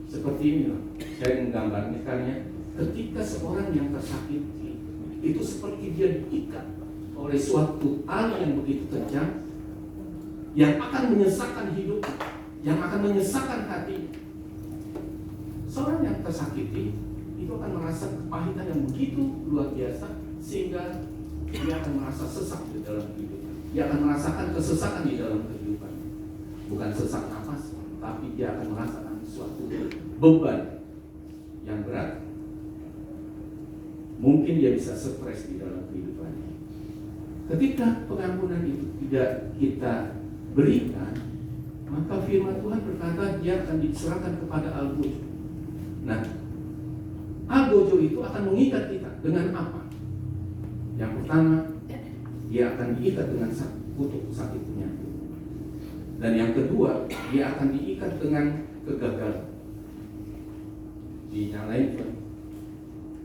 Seperti ini loh. Saya menggambarkannya, ketika seorang yang tersakiti itu seperti dia diikat oleh suatu tali yang begitu kejam, yang akan menyesakkan hidup, yang akan menyesakkan hati. Seorang yang tersakiti itu akan merasa kepahitan yang begitu luar biasa, sehingga dia akan merasa sesak di dalam kehidupan. Dia akan merasakan kesesakan di dalam kehidupan. Bukan sesak nafas, tapi dia akan merasakan suatu beban yang berat. Mungkin dia bisa stres di dalam kehidupannya. Ketika pengampunan itu tidak kita berikan, maka firman Tuhan berkata dia akan diserahkan kepada algojo. Nah, algojo itu akan mengikat kita dengan apa? Yang pertama, dia akan diikat dengan kutuk sakit penyakit. Dan yang kedua, dia akan diikat dengan kegagalan. Dinyalain.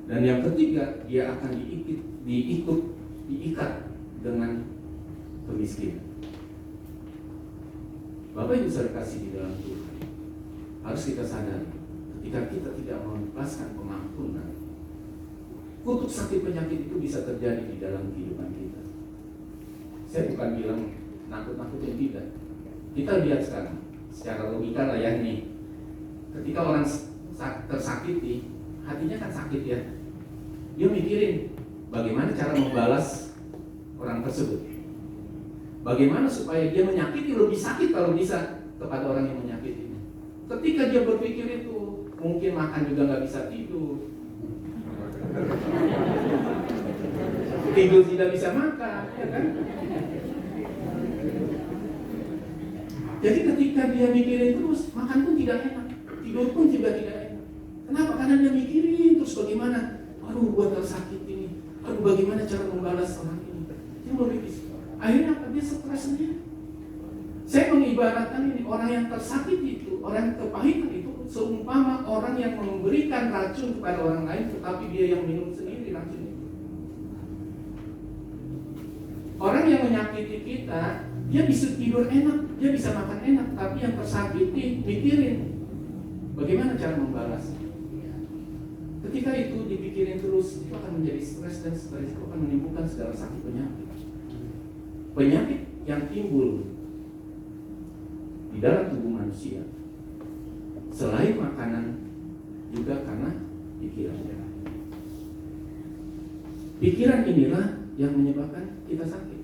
Dan yang ketiga, dia akan diikat dengan kemiskinan. Bapak Ibu saudara kasih di dalam Tuhan, harus kita sadari ketika kita tidak mengikhlaskan pengampunan, kutuk sakit penyakit itu bisa terjadi di dalam kehidupan kita. Saya bukan bilang nakut-nakutin tidak. Kita lihat sekarang secara logika lah ya nih, ketika orang tersakiti, hatinya kan sakit ya. Dia mikirin bagaimana cara membalas orang tersebut. Bagaimana supaya dia menyakiti lebih sakit kalau bisa kepada orang yang menyakitinya. Ketika dia berpikir itu, mungkin makan juga nggak bisa tidur. Tidur tidak bisa makan, ya kan? Jadi ketika dia mikirin terus, makan pun tidak enak, tidur pun juga tidak enak. Kenapa? Karena dia mikirin terus bagaimana, aduh gua tersakit ini, aduh bagaimana cara membalas orang ini. Dia berpikir, akhirnya apa? Dia stres sendiri. Saya mengibaratkan ini, orang yang tersakit itu, orang yang kepahitan itu seumpama orang yang memberikan racun kepada orang lain, tetapi dia yang minum sendiri racun itu. Orang yang menyakiti kita, dia bisa tidur enak, dia bisa makan enak, tapi yang tersakiti mikirin bagaimana cara membalasnya. Ketika itu dipikirin terus, itu akan menjadi stres, dan stres itu akan menimbulkan segala sakit penyakit. Penyakit yang timbul di dalam tubuh manusia, selain makanan, juga karena pikiran. Pikiran inilah yang menyebabkan kita sakit.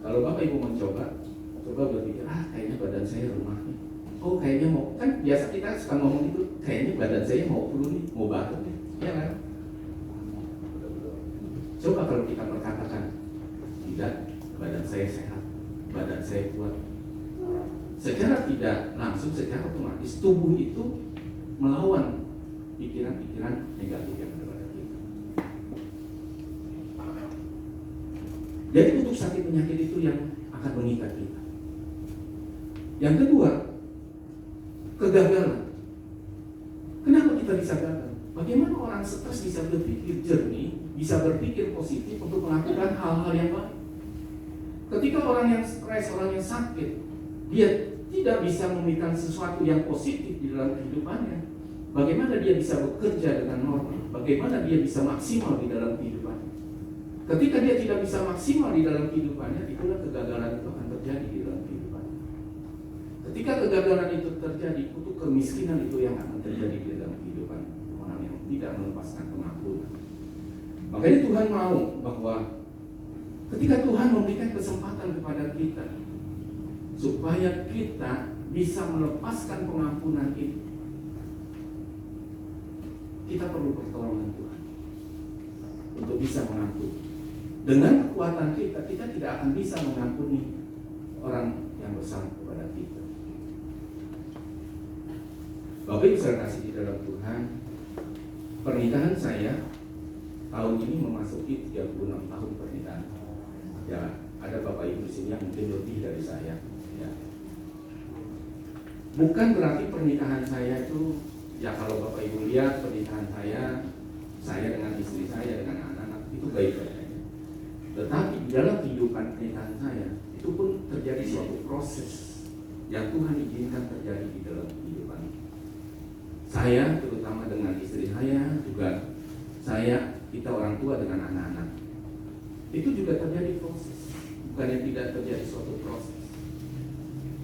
Kalau Bapak Ibu mencoba, coba berpikir, kayaknya badan saya lemah nih. Oh kayaknya mau, kan biasa kita suka ngomong itu, kayaknya badan saya mau flu nih, mau batuk nih, ya kan? Coba kalau kita berkatakan, tidak, badan saya sehat, badan saya kuat. Secara tidak langsung, secara otomatis tubuh itu melawan pikiran-pikiran negatif yang ada pada kita. Jadi kutuk sakit penyakit itu yang akan mengikat kita. Yang kedua, kegagalan. Kenapa kita bisa gagal? Bagaimana orang stres bisa berpikir jernih, bisa berpikir positif untuk melakukan hal-hal yang baik? Ketika orang yang stres, orang yang sakit, dia tidak bisa memberikan sesuatu yang positif di dalam kehidupannya. Bagaimana dia bisa bekerja dengan normal? Bagaimana dia bisa maksimal di dalam kehidupannya? Ketika dia tidak bisa maksimal di dalam kehidupannya, itulah kegagalan itu akan terjadi di dalam kehidupannya. Ketika kegagalan itu terjadi, kutuk kemiskinan itu yang akan terjadi di dalam kehidupan orang yang tidak melepaskan pengampunan. Makanya Tuhan mau bahwa ketika Tuhan memberikan kesempatan kepada kita supaya kita bisa melepaskan pengampunan itu, kita perlu pertolongan Tuhan untuk bisa mengampuni. Dengan kekuatan kita tidak akan bisa mengampuni orang yang bersalah kepada kita. Bapak Ibu saya kasih di dalam Tuhan, pernikahan saya tahun ini memasuki 36 tahun pernikahan. Ya, ada Bapak Ibu di sini yang mungkin lebih dari saya. Ya. Bukan berarti pernikahan saya itu, ya kalau Bapak Ibu lihat pernikahan saya dengan istri saya, dengan anak-anak, itu baik-baik saja. Tetapi di dalam kehidupan pernikahan saya, itu pun terjadi suatu proses yang Tuhan izinkan terjadi di dalam kehidupan saya, terutama dengan istri saya, juga kita orang tua dengan anak-anak. Itu juga terjadi proses, bukan yang tidak terjadi suatu proses.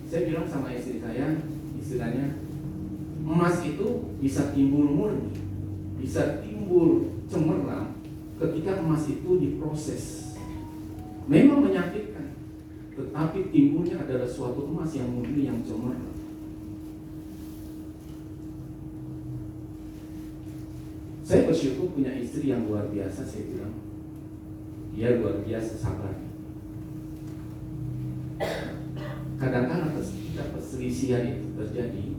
Saya bilang sama istri saya, istilahnya, emas itu bisa timbul murni, bisa timbul cemerlang ketika emas itu diproses. Memang menyakitkan, tetapi timbulnya adalah suatu emas yang murni, yang cemerlang. Saya bersyukur punya istri yang luar biasa. Saya bilang, dia luar biasa sabar. Kadang-kadang ketika perselisihan itu terjadi,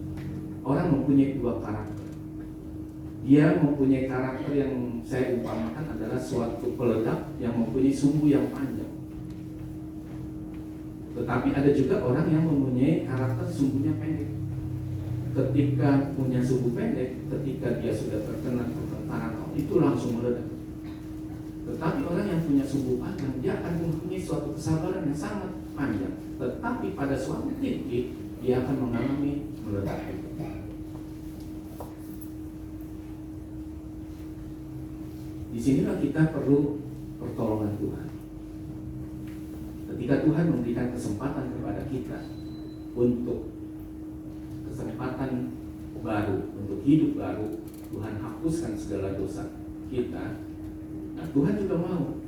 orang mempunyai dua karakter. Dia mempunyai karakter yang saya umpamakan adalah suatu peledak yang mempunyai sumbu yang panjang. Tetapi ada juga orang yang mempunyai karakter sumbunya pendek. Ketika punya sumbu pendek, ketika dia sudah terkena pertentangan, itu langsung meledak. Tetapi orang yang punya sumbu panjang, dia akan mempunyai suatu kesabaran yang sangat panjang. Tetapi pada suatu titik, dia akan mengalami meledak. Disinilah kita perlu pertolongan Tuhan. Ketika Tuhan memberikan kesempatan kepada kita untuk kesempatan baru, untuk hidup baru, Tuhan hapuskan segala dosa kita. Nah, Tuhan juga mau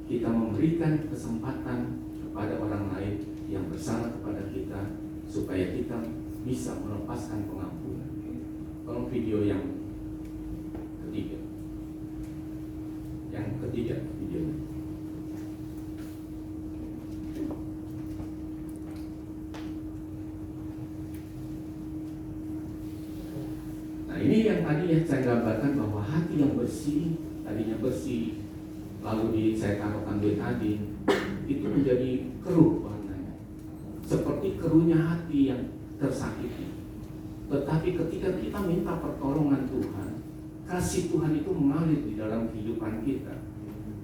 kita memberikan kesempatan kepada orang lain yang bersalah kepada kita, supaya kita bisa melepaskan pengampunan. Tolong video yang ketiga. Yang ketiga videonya. Nah, ini yang tadi yang saya gambarkan, bahwa hati yang bersih, tadinya bersih, lalu saya taruhkan betadin, itu menjadi keruh warnanya, seperti keruhnya hati yang tersakiti. Tetapi ketika kita minta pertolongan Tuhan, kasih Tuhan itu mengalir di dalam kehidupan kita.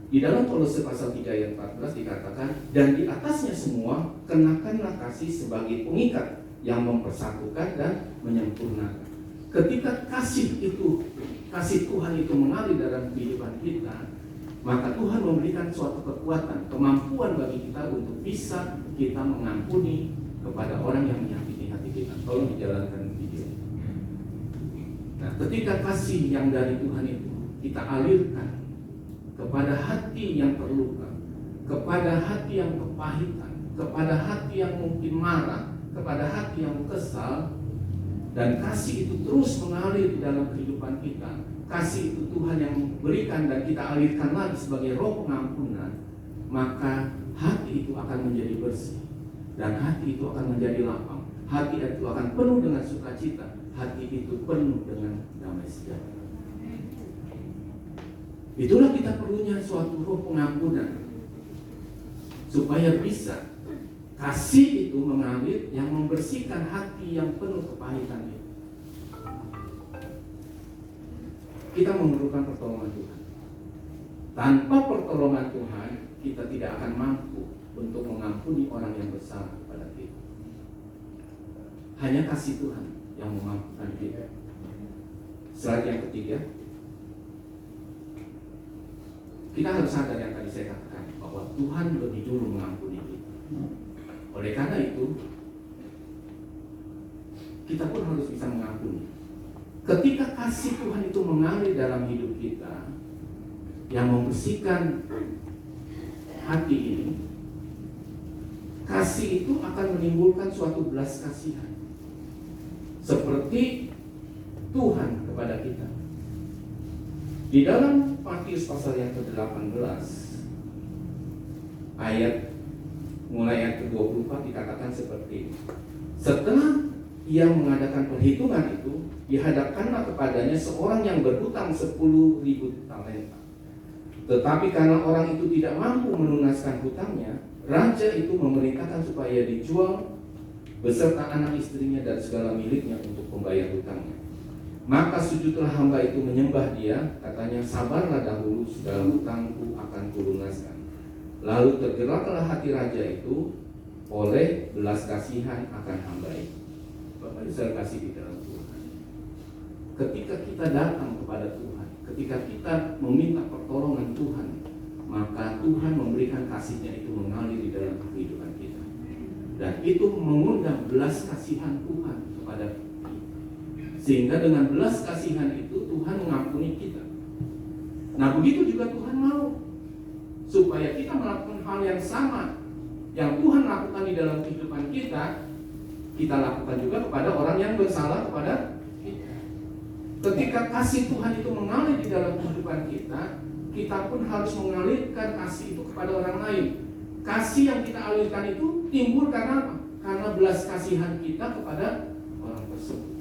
Di dalam Kolose pasal 3 ayat 14 dikatakan, dan di atasnya semua kenakanlah kasih sebagai pengikat yang mempersatukan dan menyempurnakan. Ketika kasih Tuhan itu mengalir dalam kehidupan kita, maka Tuhan memberikan suatu kekuatan, kemampuan bagi kita untuk bisa kita mengampuni kepada orang yang menyakiti hati kita. Tolong dijalankan video. Nah, ketika kasih yang dari Tuhan itu kita alirkan kepada hati yang terluka, kepada hati yang kepahitan, kepada hati yang mungkin marah, kepada hati yang kesal, dan kasih itu terus mengalir di dalam kehidupan kita, kasih itu Tuhan yang berikan dan kita alirkan lagi sebagai roh pengampunan, maka hati itu akan menjadi bersih, dan hati itu akan menjadi lapang, hati itu akan penuh dengan sukacita, hati itu penuh dengan damai sejahtera. Itulah kita perlunya suatu roh pengampunan, supaya bisa kasih itu mengalir yang membersihkan hati yang penuh kepahitan itu. Kita memerlukan pertolongan Tuhan. Tanpa pertolongan Tuhan, kita tidak akan mampu untuk mengampuni orang yang bersalah kepada kita. Hanya kasih Tuhan yang memampukan kita. Slide yang ketiga, kita harus sadar yang tadi saya katakan, bahwa Tuhan lebih dulu mengampuni kita. Oleh karena itu, kita pun harus bisa mengampuni. Ketika kasih Tuhan itu mengalir dalam hidup kita, yang membersihkan hati ini, kasih itu akan menimbulkan suatu belas kasihan, seperti Tuhan kepada kita. Di dalam Matius pasal yang ke-18 mulai ayat ke-24 dikatakan seperti ini. Setelah ia mengadakan perhitungan itu, dihadapkanlah kepadanya seorang yang berhutang 10.000 talenta. Tetapi karena orang itu tidak mampu melunaskan hutangnya, raja itu memerintahkan supaya dijual beserta anak istrinya dan segala miliknya untuk membayar hutangnya. Maka sujudlah hamba itu menyembah dia, katanya, sabarlah dahulu, segala hutangku akan kulunaskan. Lalu tergeraklah hati raja itu oleh belas kasihan akan hamba itu. Bapak Ibu saya kasih di dalam Tuhan, ketika kita datang kepada Tuhan, ketika kita meminta pertolongan Tuhan, maka Tuhan memberikan kasihnya itu mengalir di dalam kehidupan kita, dan itu mengundang belas kasihan Tuhan kepada kita. Sehingga dengan belas kasihan itu Tuhan mengampuni kita. Nah, begitu juga Tuhan mau supaya kita melakukan hal yang sama yang Tuhan lakukan di dalam kehidupan kita, kita lakukan juga kepada orang yang bersalah kepada kita. Ketika kasih Tuhan itu mengalir di dalam kehidupan kita, kita pun harus mengalirkan kasih itu kepada orang lain. Kasih yang kita alirkan itu timbul karena apa? Karena belas kasihan kita kepada orang tersebut.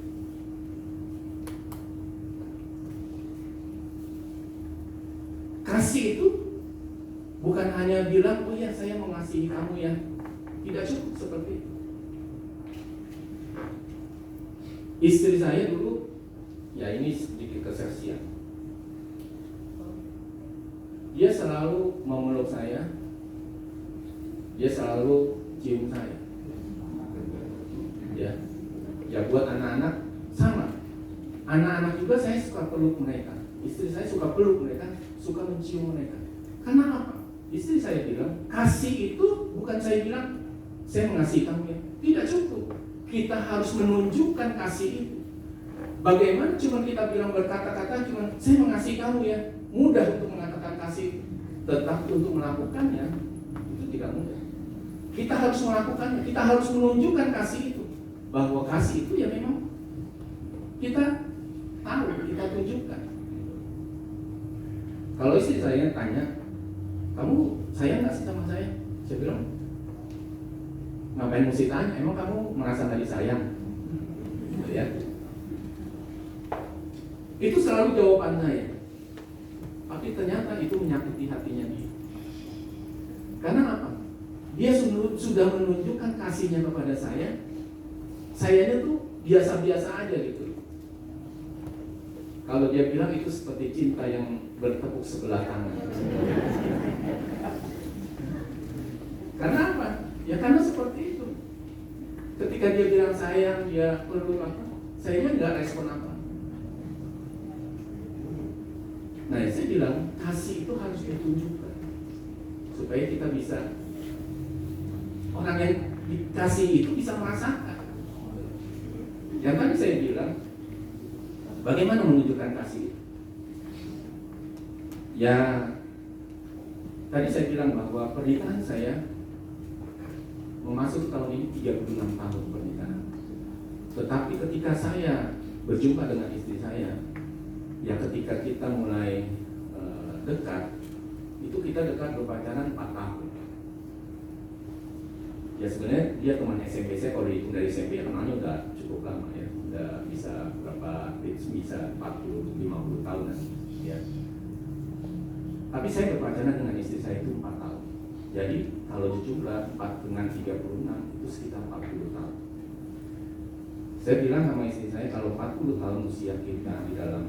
Kasih itu bukan hanya bilang, oh ya saya mengasihi kamu ya. Tidak cukup seperti itu. Istri saya dulu, ya ini sedikit kesaksian. Dia selalu memeluk saya, dia selalu cium saya. Ya buat anak-anak sama. Anak-anak juga saya suka peluk mereka. Istri saya suka peluk mereka, suka mencium mereka. Karena apa? Istri saya bilang, kasih itu bukan saya bilang saya mengasihi kamu ya. Tidak cukup. Kita harus menunjukkan kasih itu. Bagaimana cuma kita bilang berkata-kata cuma saya mengasihi kamu ya. Mudah untuk mengatakan kasih, tetapi untuk melakukannya itu tidak mudah. Kita harus melakukannya, kita harus menunjukkan kasih itu. Bahwa kasih itu ya memang kita tahu, kita tunjukkan. Kalau istri saya tanya, kamu sayang nggak sih sama saya? Saya bilang, ngapain mesti tanya? Emang kamu merasa nggak disayang? Gitu ya. Itu selalu jawaban saya. Tapi ternyata itu menyakiti hatinya dia. Karena apa? Dia sudah menunjukkan kasihnya kepada saya. Sayanya tuh biasa-biasa aja gitu. Kalau dia bilang itu seperti cinta yang bertepuk sebelah tangan. Karena apa? Ya karena seperti itu. Ketika dia bilang sayang, dia perlu apa? Sayanya nggak respon apa. Nah, saya bilang kasih itu harus ditunjukkan supaya kita bisa, orang yang dikasih itu bisa merasakan. Yang tadi saya bilang, bagaimana menunjukkan kasih itu? Ya, tadi saya bilang bahwa pernikahan saya memasuki tahun ini 36 tahun pernikahan. Tetapi ketika saya berjumpa dengan istri saya, ya ketika kita mulai dekat, itu kita dekat berpacaran 4 tahun. Ya sebenarnya dia teman SMP saya, kalau dihitung dari SMP kenalnya udah cukup lama ya, udah bisa berapa, bisa 40-50 tahunan ya. Tapi saya berpacaran dengan istri saya itu 4 tahun. Jadi kalau dijumlah 4 dengan 36 itu sekitar 40 tahun. Saya bilang sama istri saya, kalau 40 tahun usia kita di dalam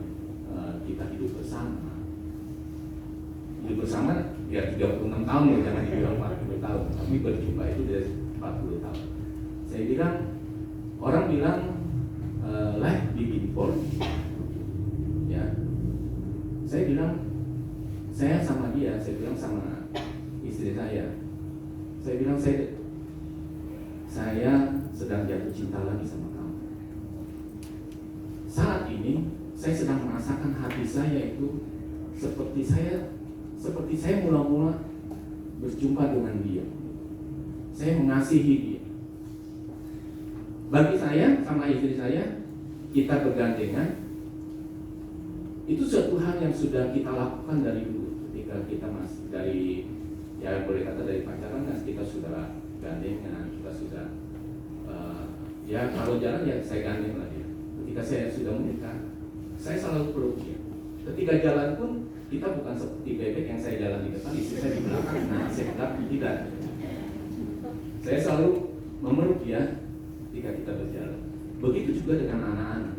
kita hidup bersama ya 36 tahun ya, jangan dibilang 40 tahun, tapi berjumpa itu dari 40 tahun. Saya bilang, orang bilang like bikin pol ya. Saya bilang, saya sama dia, saya bilang sama istri saya bilang saya sedang jatuh cinta lagi sama kamu. Saat ini saya sedang merasakan hati saya itu seperti saya mula-mula berjumpa dengan dia. Saya mengasihi dia. Bagi saya sama istri saya, kita bergandengan. Itu suatu hal yang sudah kita lakukan dari dulu. Ketika kita masih dari, ya boleh kata dari pacaran kan, kita sudah gandengan, kita sudah ya kalau jalan ya saya gandeng lah dia. Ketika saya sudah menikah, saya selalu peluk dia. Ketika jalan pun kita bukan seperti bebek yang saya jalan di depan, istri saya di belakang, nah saya tidak. Saya selalu memeluk dia ketika kita berjalan. Begitu juga dengan anak-anak.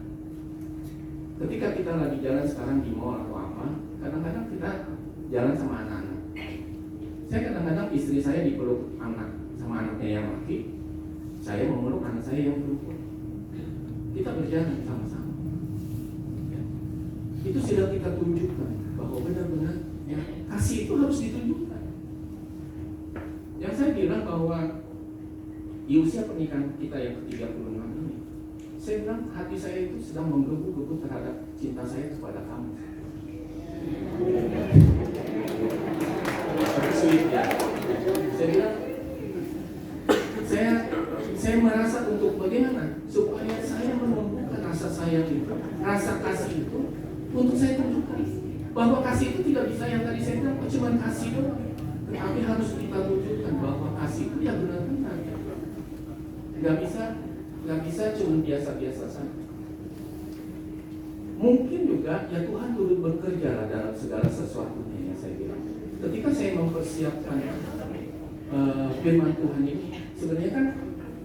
Ketika kita lagi jalan sekarang di mall atau apa, kadang-kadang kita jalan sama anak-anak. Saya kadang-kadang istri saya dipeluk anak sama anaknya yang laki, saya memeluk anak saya yang perempuan. Kita berjalan sama-sama. Ya. Itu sudah kita tunjukkan bahwa benar-benar ya, kasih itu harus ditunjukkan. Yang saya bilang bahwa di usia pernikahan kita yang ke-36 ini, saya bilang hati saya itu sedang menggebu-gebu terhadap cinta saya kepada kamu. Sweet ya. Saya bilang, saya merasa untuk bagaimana supaya saya menumbuhkan rasa sayang itu, rasa kasih itu untuk saya tunjukkan. Bahwa kasih itu tidak bisa yang tadi saya bilang cuma kasih doang, tetapi harus kita tunjukkan bahwa kasih itu ya benar-benar. Nggak bisa cuma biasa-biasa saja. Mungkin juga ya Tuhan turut bekerja dalam segala sesuatunya yang saya bilang. Ketika saya mempersiapkan firman Tuhan ini, sebenarnya kan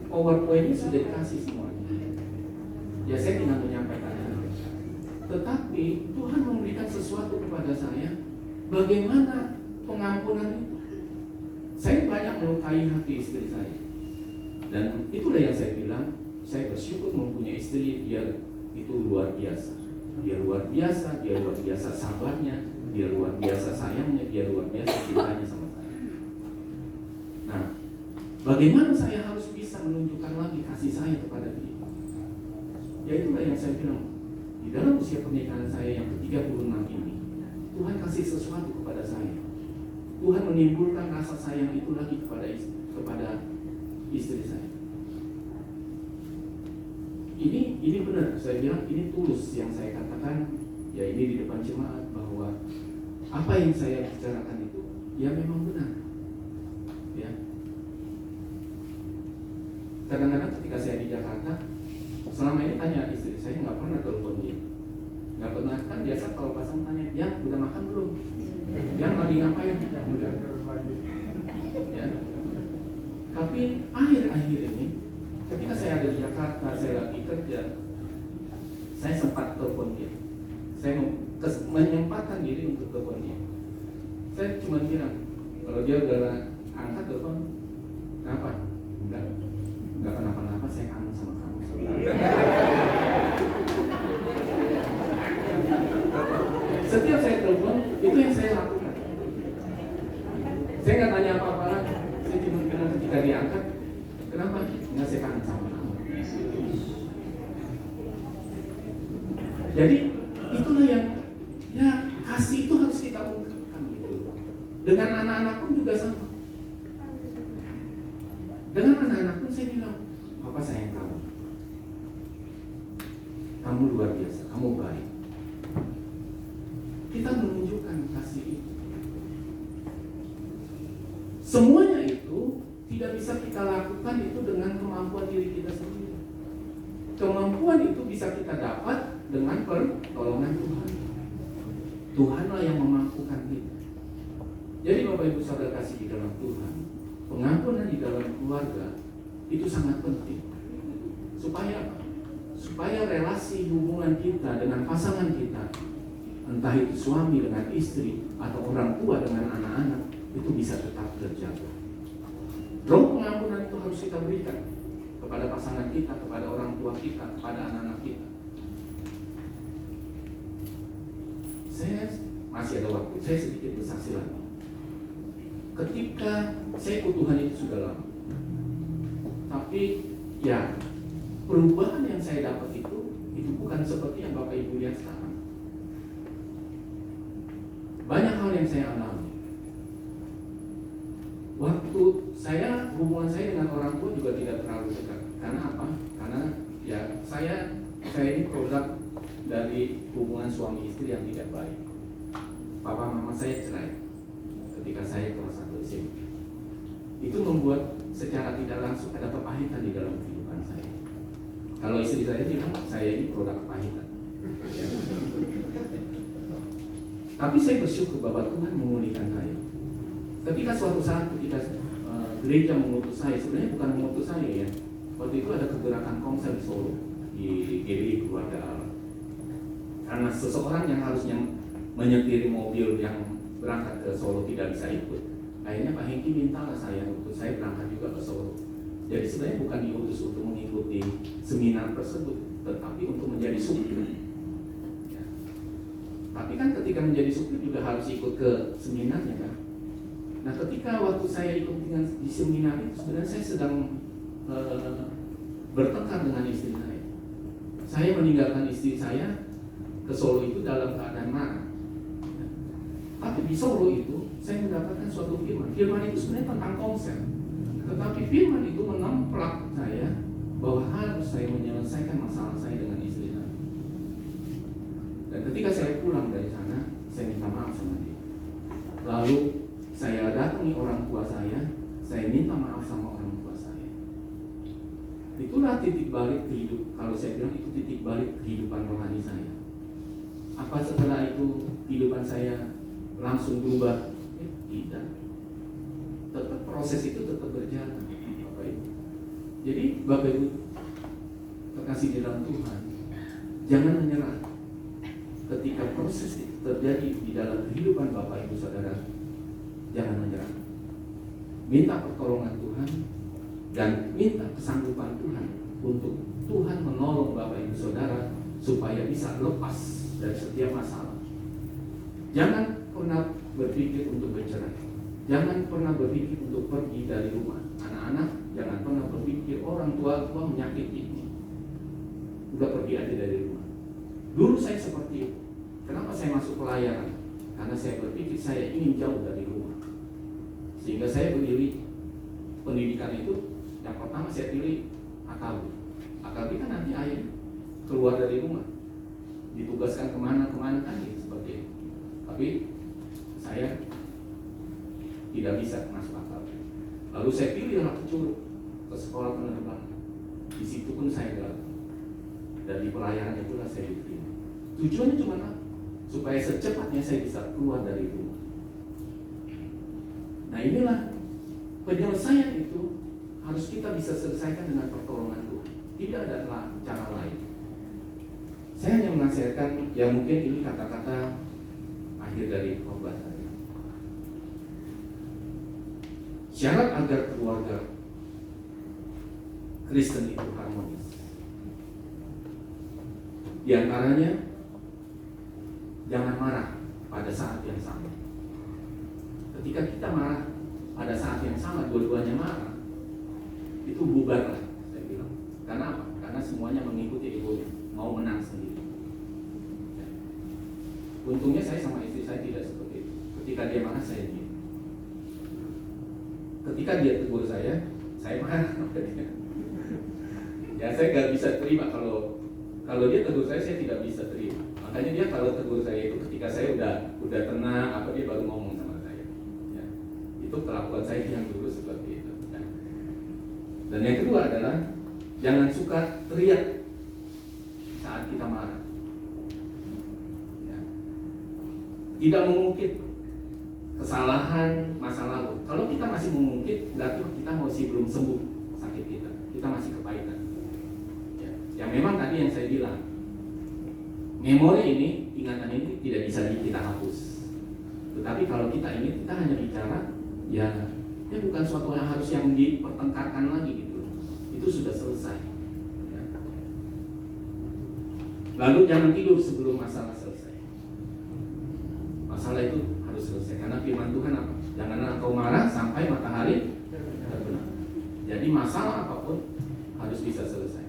PowerPoint-nya sudah dikasih semuanya. Ya saya tinggal menyampaikan. Tetapi Tuhan memberikan sesuatu kepada saya. Bagaimana pengampunan itu? Saya banyak melukai hati istri saya. Dan itulah yang saya bilang, saya bersyukur mempunyai istri, dia itu luar biasa. Dia luar biasa, dia luar biasa sabarnya, dia luar biasa sayangnya, dia luar biasa cintanya sama saya. Nah, bagaimana saya harus bisa menunjukkan lagi kasih saya kepada dia? Ya itulah yang saya bilang, di dalam usia pernikahan saya yang ke-36 ini, Tuhan kasih sesuatu kepada saya. Tuhan menimbulkan rasa sayang itu lagi kepada istri saya. Ini benar, saya bilang ini tulus yang saya katakan, ya ini di depan jemaat, bahwa apa yang saya bicarakan itu ya memang benar. Ya. Kadang-kadang ketika saya di Jakarta, selama ini tanya istri saya, nggak pernah telepon dia, nggak pernah. Kan biasa kalau pasang tanya, ya udah makan belum? Ya lagi ngapain? Udah. Ya. Tapi akhir-akhir ini, ketika saya ada di Jakarta, saya lagi kerja, saya sempat telepon dia. Saya menyempatkan diri untuk telepon dia. Saya cuma bilang, kalau dia udah angkat telepon, kenapa? Enggak kenapa-napa, saya kangen sama kamu. Setiap saya telepon, itu yang saya lakukan. Saya nggak tanya apa-apa lagi. Saya cuma bilang ketika diangkat, kenapa? Nggak, saya kangen sama kamu. Jadi itulah yang ya kasih itu harus kita ungkapkan gitu. Dengan anak-anak pun juga sama. Dengan anak-anak pun saya bilang, Papa sayang kamu. Kamu luar biasa, kamu baik. Kita menunjukkan kasih itu. Semuanya itu tidak bisa kita lakukan itu dengan kemampuan diri kita sendiri. Kemampuan itu bisa kita dapat dengan pertolongan Tuhan. Tuhanlah yang memampukan kita. Jadi Bapak Ibu Saudara kasih di dalam Tuhan, pengampunan di dalam keluarga itu sangat penting. Supaya apa? Supaya relasi hubungan kita dengan pasangan kita, entah itu suami dengan istri atau orang tua dengan anak-anak, itu bisa tetap terjaga. Roh pengampunan itu harus kita berikan kepada pasangan kita, kepada orang tua kita, kepada anak-anak kita. Saya masih ada waktu, saya sedikit bersaksi lagi. Ketika saya ikut Tuhan itu sudah lama, tapi ya perubahan yang saya dapat itu bukan seperti yang Bapak Ibu lihat sekarang. Banyak hal yang saya alami. Waktu hubungan saya dengan orang tua juga tidak terlalu dekat. Karena apa? Karena ya saya ini produk dari hubungan suami istri yang tidak baik. Papa mama saya cerai ketika saya kelas 1 SMP. Itu membuat secara tidak langsung ada kepahitan di dalam kehidupan saya. Kalau istri saya bilang saya ini produk kepahitan. Ya. Tapi saya bersyukur bahwa Tuhan memulihkan saya. Ketika suatu saat ketika gereja mengutus saya, sebenarnya bukan mengutus saya ya. Waktu itu ada kegerakan komsel di Solo di GBI Keluarga Allah. Karena seseorang yang harusnya menyetiri mobil yang berangkat ke Solo tidak bisa ikut. Akhirnya Pak Hengki mintalah saya untuk saya berangkat juga ke Solo. Jadi sebenarnya bukan diutus untuk mengikuti seminar tersebut, tetapi untuk menjadi supir. Ya. Tapi kan ketika menjadi supir juga harus ikut ke seminarnya kan. Nah ketika waktu saya ikut di seminar itu sebenarnya saya sedang bertengkar dengan istri saya. Saya meninggalkan istri saya ke Solo itu dalam keadaan marah. Tapi di Solo itu saya mendapatkan suatu firman. Firman itu sebenarnya tentang konsep. Tetapi firman itu mengemplak saya bahwa harus saya menyelesaikan masalah saya dengan istri saya. Dan ketika saya pulang dari sana, saya minta maaf sama dia. Lalu saya datangi orang tua saya minta maaf sama orang tua saya. Itulah titik balik kehidupan. Kalau saya bilang itu titik balik kehidupan rohani saya. Apa setelah itu kehidupan saya langsung berubah? Tidak. Tetap proses itu tetap berjalan, Bapak Ibu. Jadi Bapak Ibu terkasih di dalam Tuhan, jangan menyerah ketika proses itu terjadi di dalam kehidupan Bapak Ibu Saudara. Jangan menyerah, minta pertolongan Tuhan dan minta kesanggupan Tuhan untuk Tuhan menolong Bapak Ibu Saudara supaya bisa lepas dari setiap masalah. Jangan pernah berpikir untuk bercerai. Jangan pernah berpikir untuk pergi dari rumah. Anak-anak, jangan pernah berpikir orang tua menyakiti ini. Udah pergi aja dari rumah. Dulu saya seperti itu. Kenapa saya masuk pelayanan? Karena saya berpikir saya ingin jauh dari rumah. Sehingga saya memilih pendidikan itu. Yang pertama saya pilih akal. Akal kan nanti ayah keluar dari rumah, ditugaskan kemana-kemana kan gitu, seperti itu. Tapi saya tidak bisa masuk akal. Lalu saya pilih anak Curug ke sekolah penerbangan. Di situ pun saya gagal. Dan di pelayanan itulah saya diterima. Tujuannya cuma apa? Supaya secepatnya saya bisa keluar dari rumah. Nah inilah penyelesaian itu harus kita bisa selesaikan dengan pertolongan Tuhan. Tidak ada cara lain. Saya hanya menasihatkan, ya mungkin ini kata-kata akhir dari khotbah saya. Syarat agar keluarga Kristen itu harmonis, di antaranya jangan marah pada saat yang sama. Ketika kita marah pada saat yang sama, dua-duanya marah, itu bubarlah, saya bilang. Karena apa? Karena semuanya mengikuti egonya, mau menang sendiri. Untungnya saya sama istri saya tidak seperti itu. Ketika dia marah, saya diam. Ketika dia tegur saya marah. Ya saya nggak bisa terima kalau dia tegur saya tidak bisa terima. Makanya dia kalau tegur saya itu ketika saya udah tenang, dia baru ngomong sama saya. Ya. Itu kelakuan saya yang dulu seperti itu. Ya. Dan yang kedua adalah jangan suka teriak saat kita marah. Ya. Tidak mengungkit kesalahan masa lalu. Kalau kita masih mengungkit, berarti kita masih belum sembuh sakit kita. Kita masih kepahitan. Ya. Yang memang tadi yang saya bilang, memori ini, ingatan ini tidak bisa kita hapus. Tetapi kalau kita ingin, kita hanya bicara, ya bukan suatu yang harus yang dipertengkarkan lagi gitu. Itu sudah selesai. Ya. Lalu jangan tidur sebelum masalah selesai. Masalah itu harus selesai. Karena firman Tuhan apa? Janganlah engkau marah sampai matahari terbenam. Jadi masalah apapun harus bisa selesai.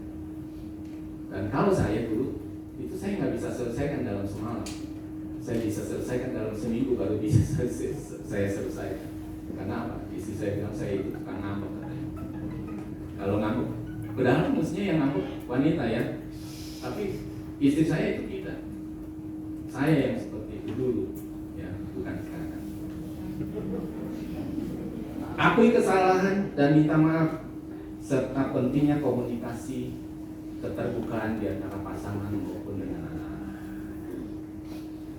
Dan kalau saya dulu, itu saya nggak bisa selesaikan dalam semalam. Saya bisa selesaikan dalam seminggu baru bisa saya selesaikan. Karena apa? Istri saya bilang saya itu tukang ngambek katanya. Kalau ngambek, padahal mestinya yang ngambek wanita ya. Tapi istri saya itu tidak. Saya yang seperti itu dulu, ya bukan sekarang. Akui kesalahan dan minta maaf, serta pentingnya komunikasi, keterbukaan di antara pasangan maupun dengan anak-anak.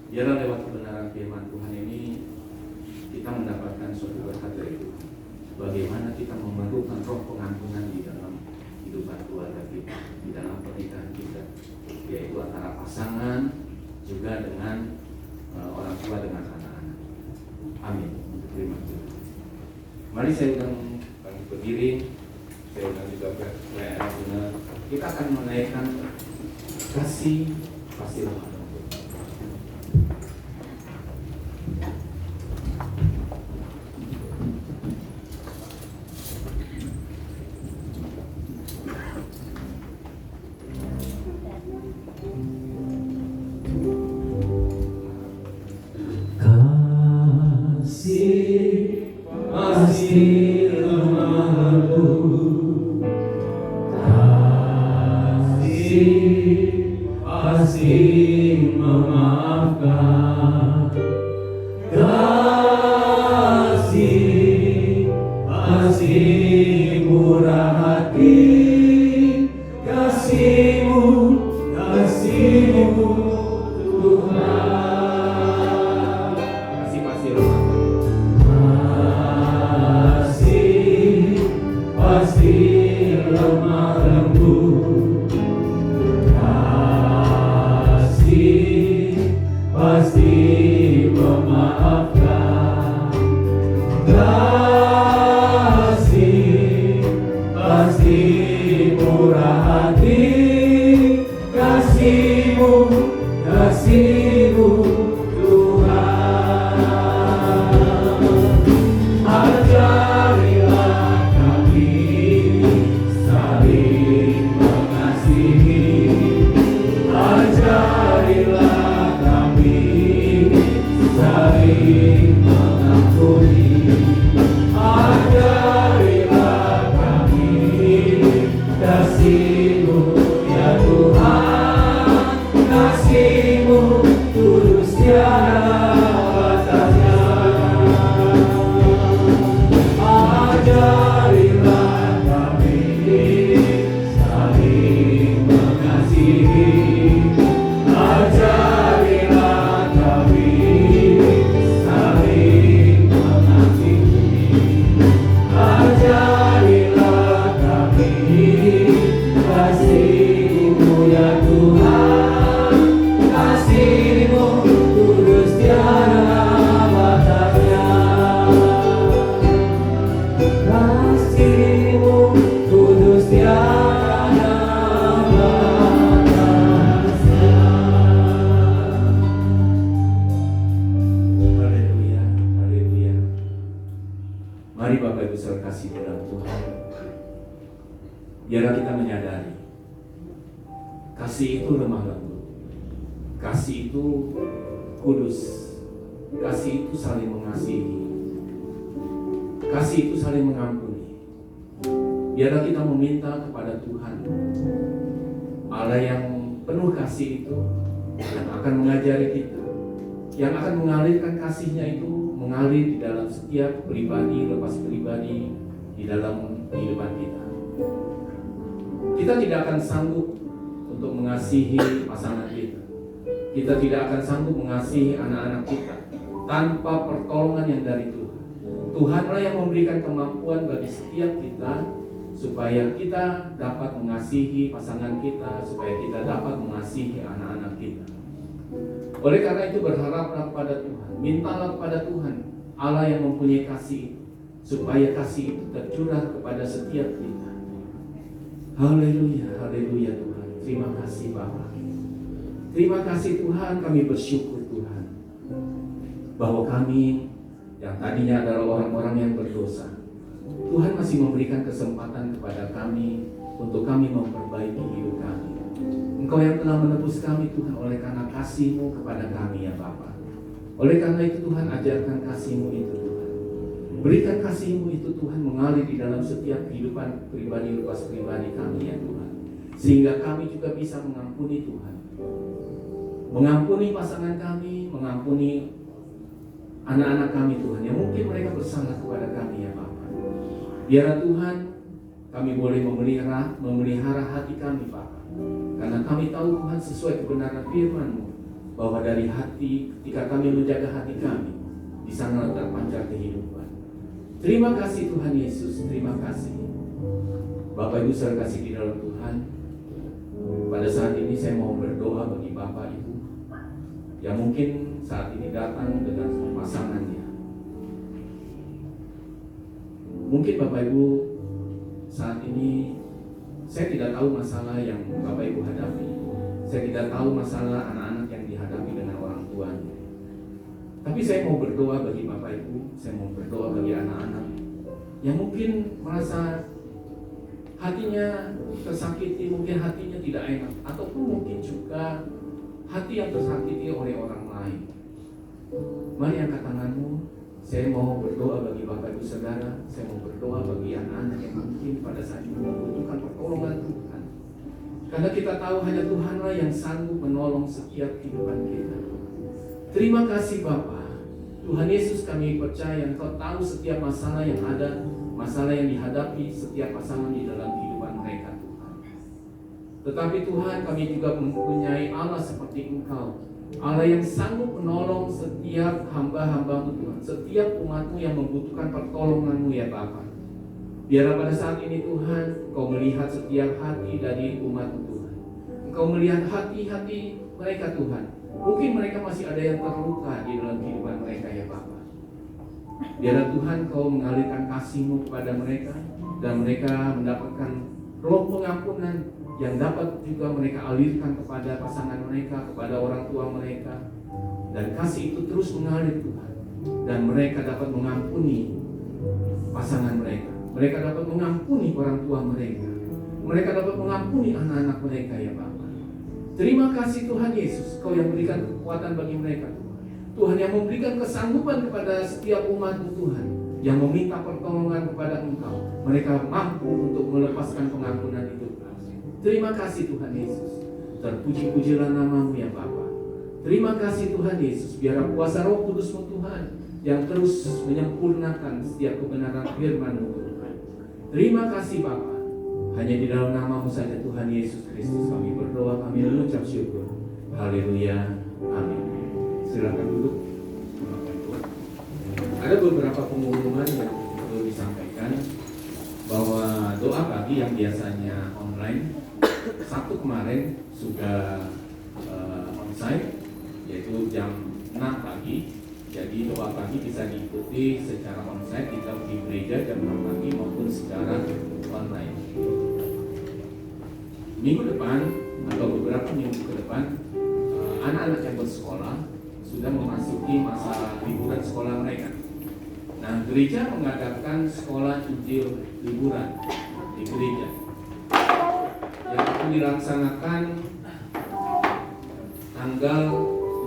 Biarlah lewat kebenaran firman Tuhan ini kita mendapatkan suatu berkat dari Tuhan. Bagaimana kita memerlukan roh pengampunan di dalam kehidupan keluarga kita, di dalam pernikahan kita, yaitu antara pasangan juga dengan orang tua dengan anak-anak. Amin. Terima kasih. Mari saya undang kami berdiri. Saya undang juga benar. Kita akan menaikkan kasih Ramadan. Kasih pasti memaafkan. Kasih pasti murah hati. Kasih-Mu, kasih-Mu Tuhan. Ajarilah kami saling mengasihi. Ajarilah kami saling mengampuni. Ajarilah kami kasih-Mu ya Tuhan. Kasih-Mu tulus tiada batasnya. Ajarilah kami saling mengasihi. Ajarilah kami saling mengasihi. Ajarilah kami kasih-Mu ya Tuhan. Kasih-Mu tulus tiada batasnya. Kasih-Mu tulus tiada batasnya. Haleluya, haleluya. Mari Bapak Ibu saudara kasih dalam Tuhan. Biarlah kita menyadari kasih itu lemah lembut. Kasih itu kudus. Kasih itu saling mengasihi. Kasih itu saling mengampuni. Biarlah kita meminta kepada Tuhan, Allah yang penuh kasih itu, yang akan mengajari kita, yang akan mengalirkan kasih-Nya itu mengalir di dalam setiap pribadi lepas pribadi di dalam kehidupan kita. Kita tidak akan sanggup untuk mengasihi pasangan kita. Kita tidak akan sanggup mengasihi anak-anak kita tanpa pertolongan yang dari Tuhan. Tuhanlah yang memberikan kemampuan bagi setiap kita supaya kita dapat mengasihi pasangan kita, supaya kita dapat mengasihi anak-anak kita. Oleh karena itu berharaplah kepada Tuhan, mintalah kepada Tuhan, Allah yang mempunyai kasih, supaya kasih itu tercurah kepada setiap kita. Haleluya, haleluya Tuhan. Terima kasih Bapa. Terima kasih Tuhan, kami bersyukur Tuhan bahwa kami yang tadinya adalah orang-orang yang berdosa, Tuhan masih memberikan kesempatan kepada kami untuk kami memperbaiki hidup kami. Engkau yang telah menebus kami Tuhan oleh karena kasih-Mu kepada kami ya Bapa. Oleh karena itu Tuhan, ajarkan kasih-Mu itu Tuhan. Berikan kasih-Mu itu Tuhan mengalir di dalam setiap kehidupan pribadi lepas pribadi kami ya Tuhan. Sehingga kami juga bisa mengampuni Tuhan. Mengampuni pasangan kami, mengampuni anak-anak kami Tuhan yang mungkin mereka bersalah kepada kami ya Bapa. Biarlah Tuhan kami boleh memelihara hati kami Bapa. Karena kami tahu Tuhan sesuai kebenaran firman-Mu bahwa dari hati, ketika kami menjaga hati kami, di sana terpancar kehidupan. Terima kasih Tuhan Yesus, terima kasih. Bapak Ibu saudara kasih di dalam Tuhan. Pada saat ini saya mau berdoa bagi Bapak Ibu yang mungkin saat ini datang dengan pasangannya. Mungkin Bapak Ibu saat ini saya tidak tahu masalah yang Bapak Ibu hadapi. Saya tidak tahu masalah anak-anak yang dihadapi dengan orang tuanya. Tapi saya mau berdoa bagi Bapak Ibu, saya mau berdoa bagi anak-anak yang mungkin merasa hatinya tersakiti, mungkin hatinya tidak enak, ataupun mungkin juga hati yang tersakiti oleh orang lain. Mari angkat tanganmu. Saya mau berdoa bagi Bapak Ibu Saudara. Saya mau berdoa bagi anak-anak yang mungkin pada saat ini membutuhkan pertolongan Tuhan. Karena kita tahu hanya Tuhanlah yang sanggup menolong setiap kehidupan kita. Terima kasih Bapa. Tuhan Yesus, kami percaya Engkau tahu setiap masalah yang ada, masalah yang dihadapi setiap pasangan di dalam kehidupan mereka Tuhan. Tetapi Tuhan, kami juga mempunyai Allah seperti Engkau, Allah yang sanggup menolong setiap hamba-hamba-Mu Tuhan, setiap umat-Mu yang membutuhkan pertolongan-Mu ya Bapa. Biarlah pada saat ini Tuhan, Engkau melihat setiap hati dari umat-Mu Tuhan. Engkau melihat hati-hati mereka Tuhan Mungkin mereka masih ada yang terluka di dalam kehidupan mereka ya Bapa. Biarlah Tuhan Kau mengalirkan kasih-Mu kepada mereka, dan mereka mendapatkan roh pengampunan yang dapat juga mereka alirkan kepada pasangan mereka, kepada orang tua mereka. Dan kasih itu terus mengalir Tuhan, dan mereka dapat mengampuni pasangan mereka, mereka dapat mengampuni orang tua mereka, mereka dapat mengampuni anak-anak mereka ya Bapa. Terima kasih Tuhan Yesus, Kau yang berikan kekuatan bagi mereka Tuhan, yang memberikan kesanggupan kepada setiap umat-Mu Tuhan, yang meminta pertolongan kepada Engkau. Mereka mampu untuk melepaskan pengampunan itu. Terima kasih Tuhan Yesus. Terpuji-pujilah nama-Mu ya Bapa. Terima kasih Tuhan Yesus. Biar kuasa Roh Kudus-Mu Tuhan yang terus menyempurnakan setiap kebenaran firman-Mu Tuhan. Terima kasih Bapa. Hanya di dalam nama-Mu saja Tuhan Yesus Kristus kami berdoa, kami mengucap syukur. Haleluya. Amin. Silakan duduk. Ada beberapa pengumuman yang perlu disampaikan, bahwa doa pagi yang biasanya online Sabtu kemarin sudah onsite, yaitu jam 6 pagi. Jadi doa pagi bisa diikuti secara onsite di gereja jam 6 pagi maupun secara online. Minggu depan atau beberapa minggu ke depan, anak-anak yang bersekolah sudah memasuki masa liburan sekolah mereka. Nah, gereja mengadakan sekolah Injil liburan di gereja yang akan dilaksanakan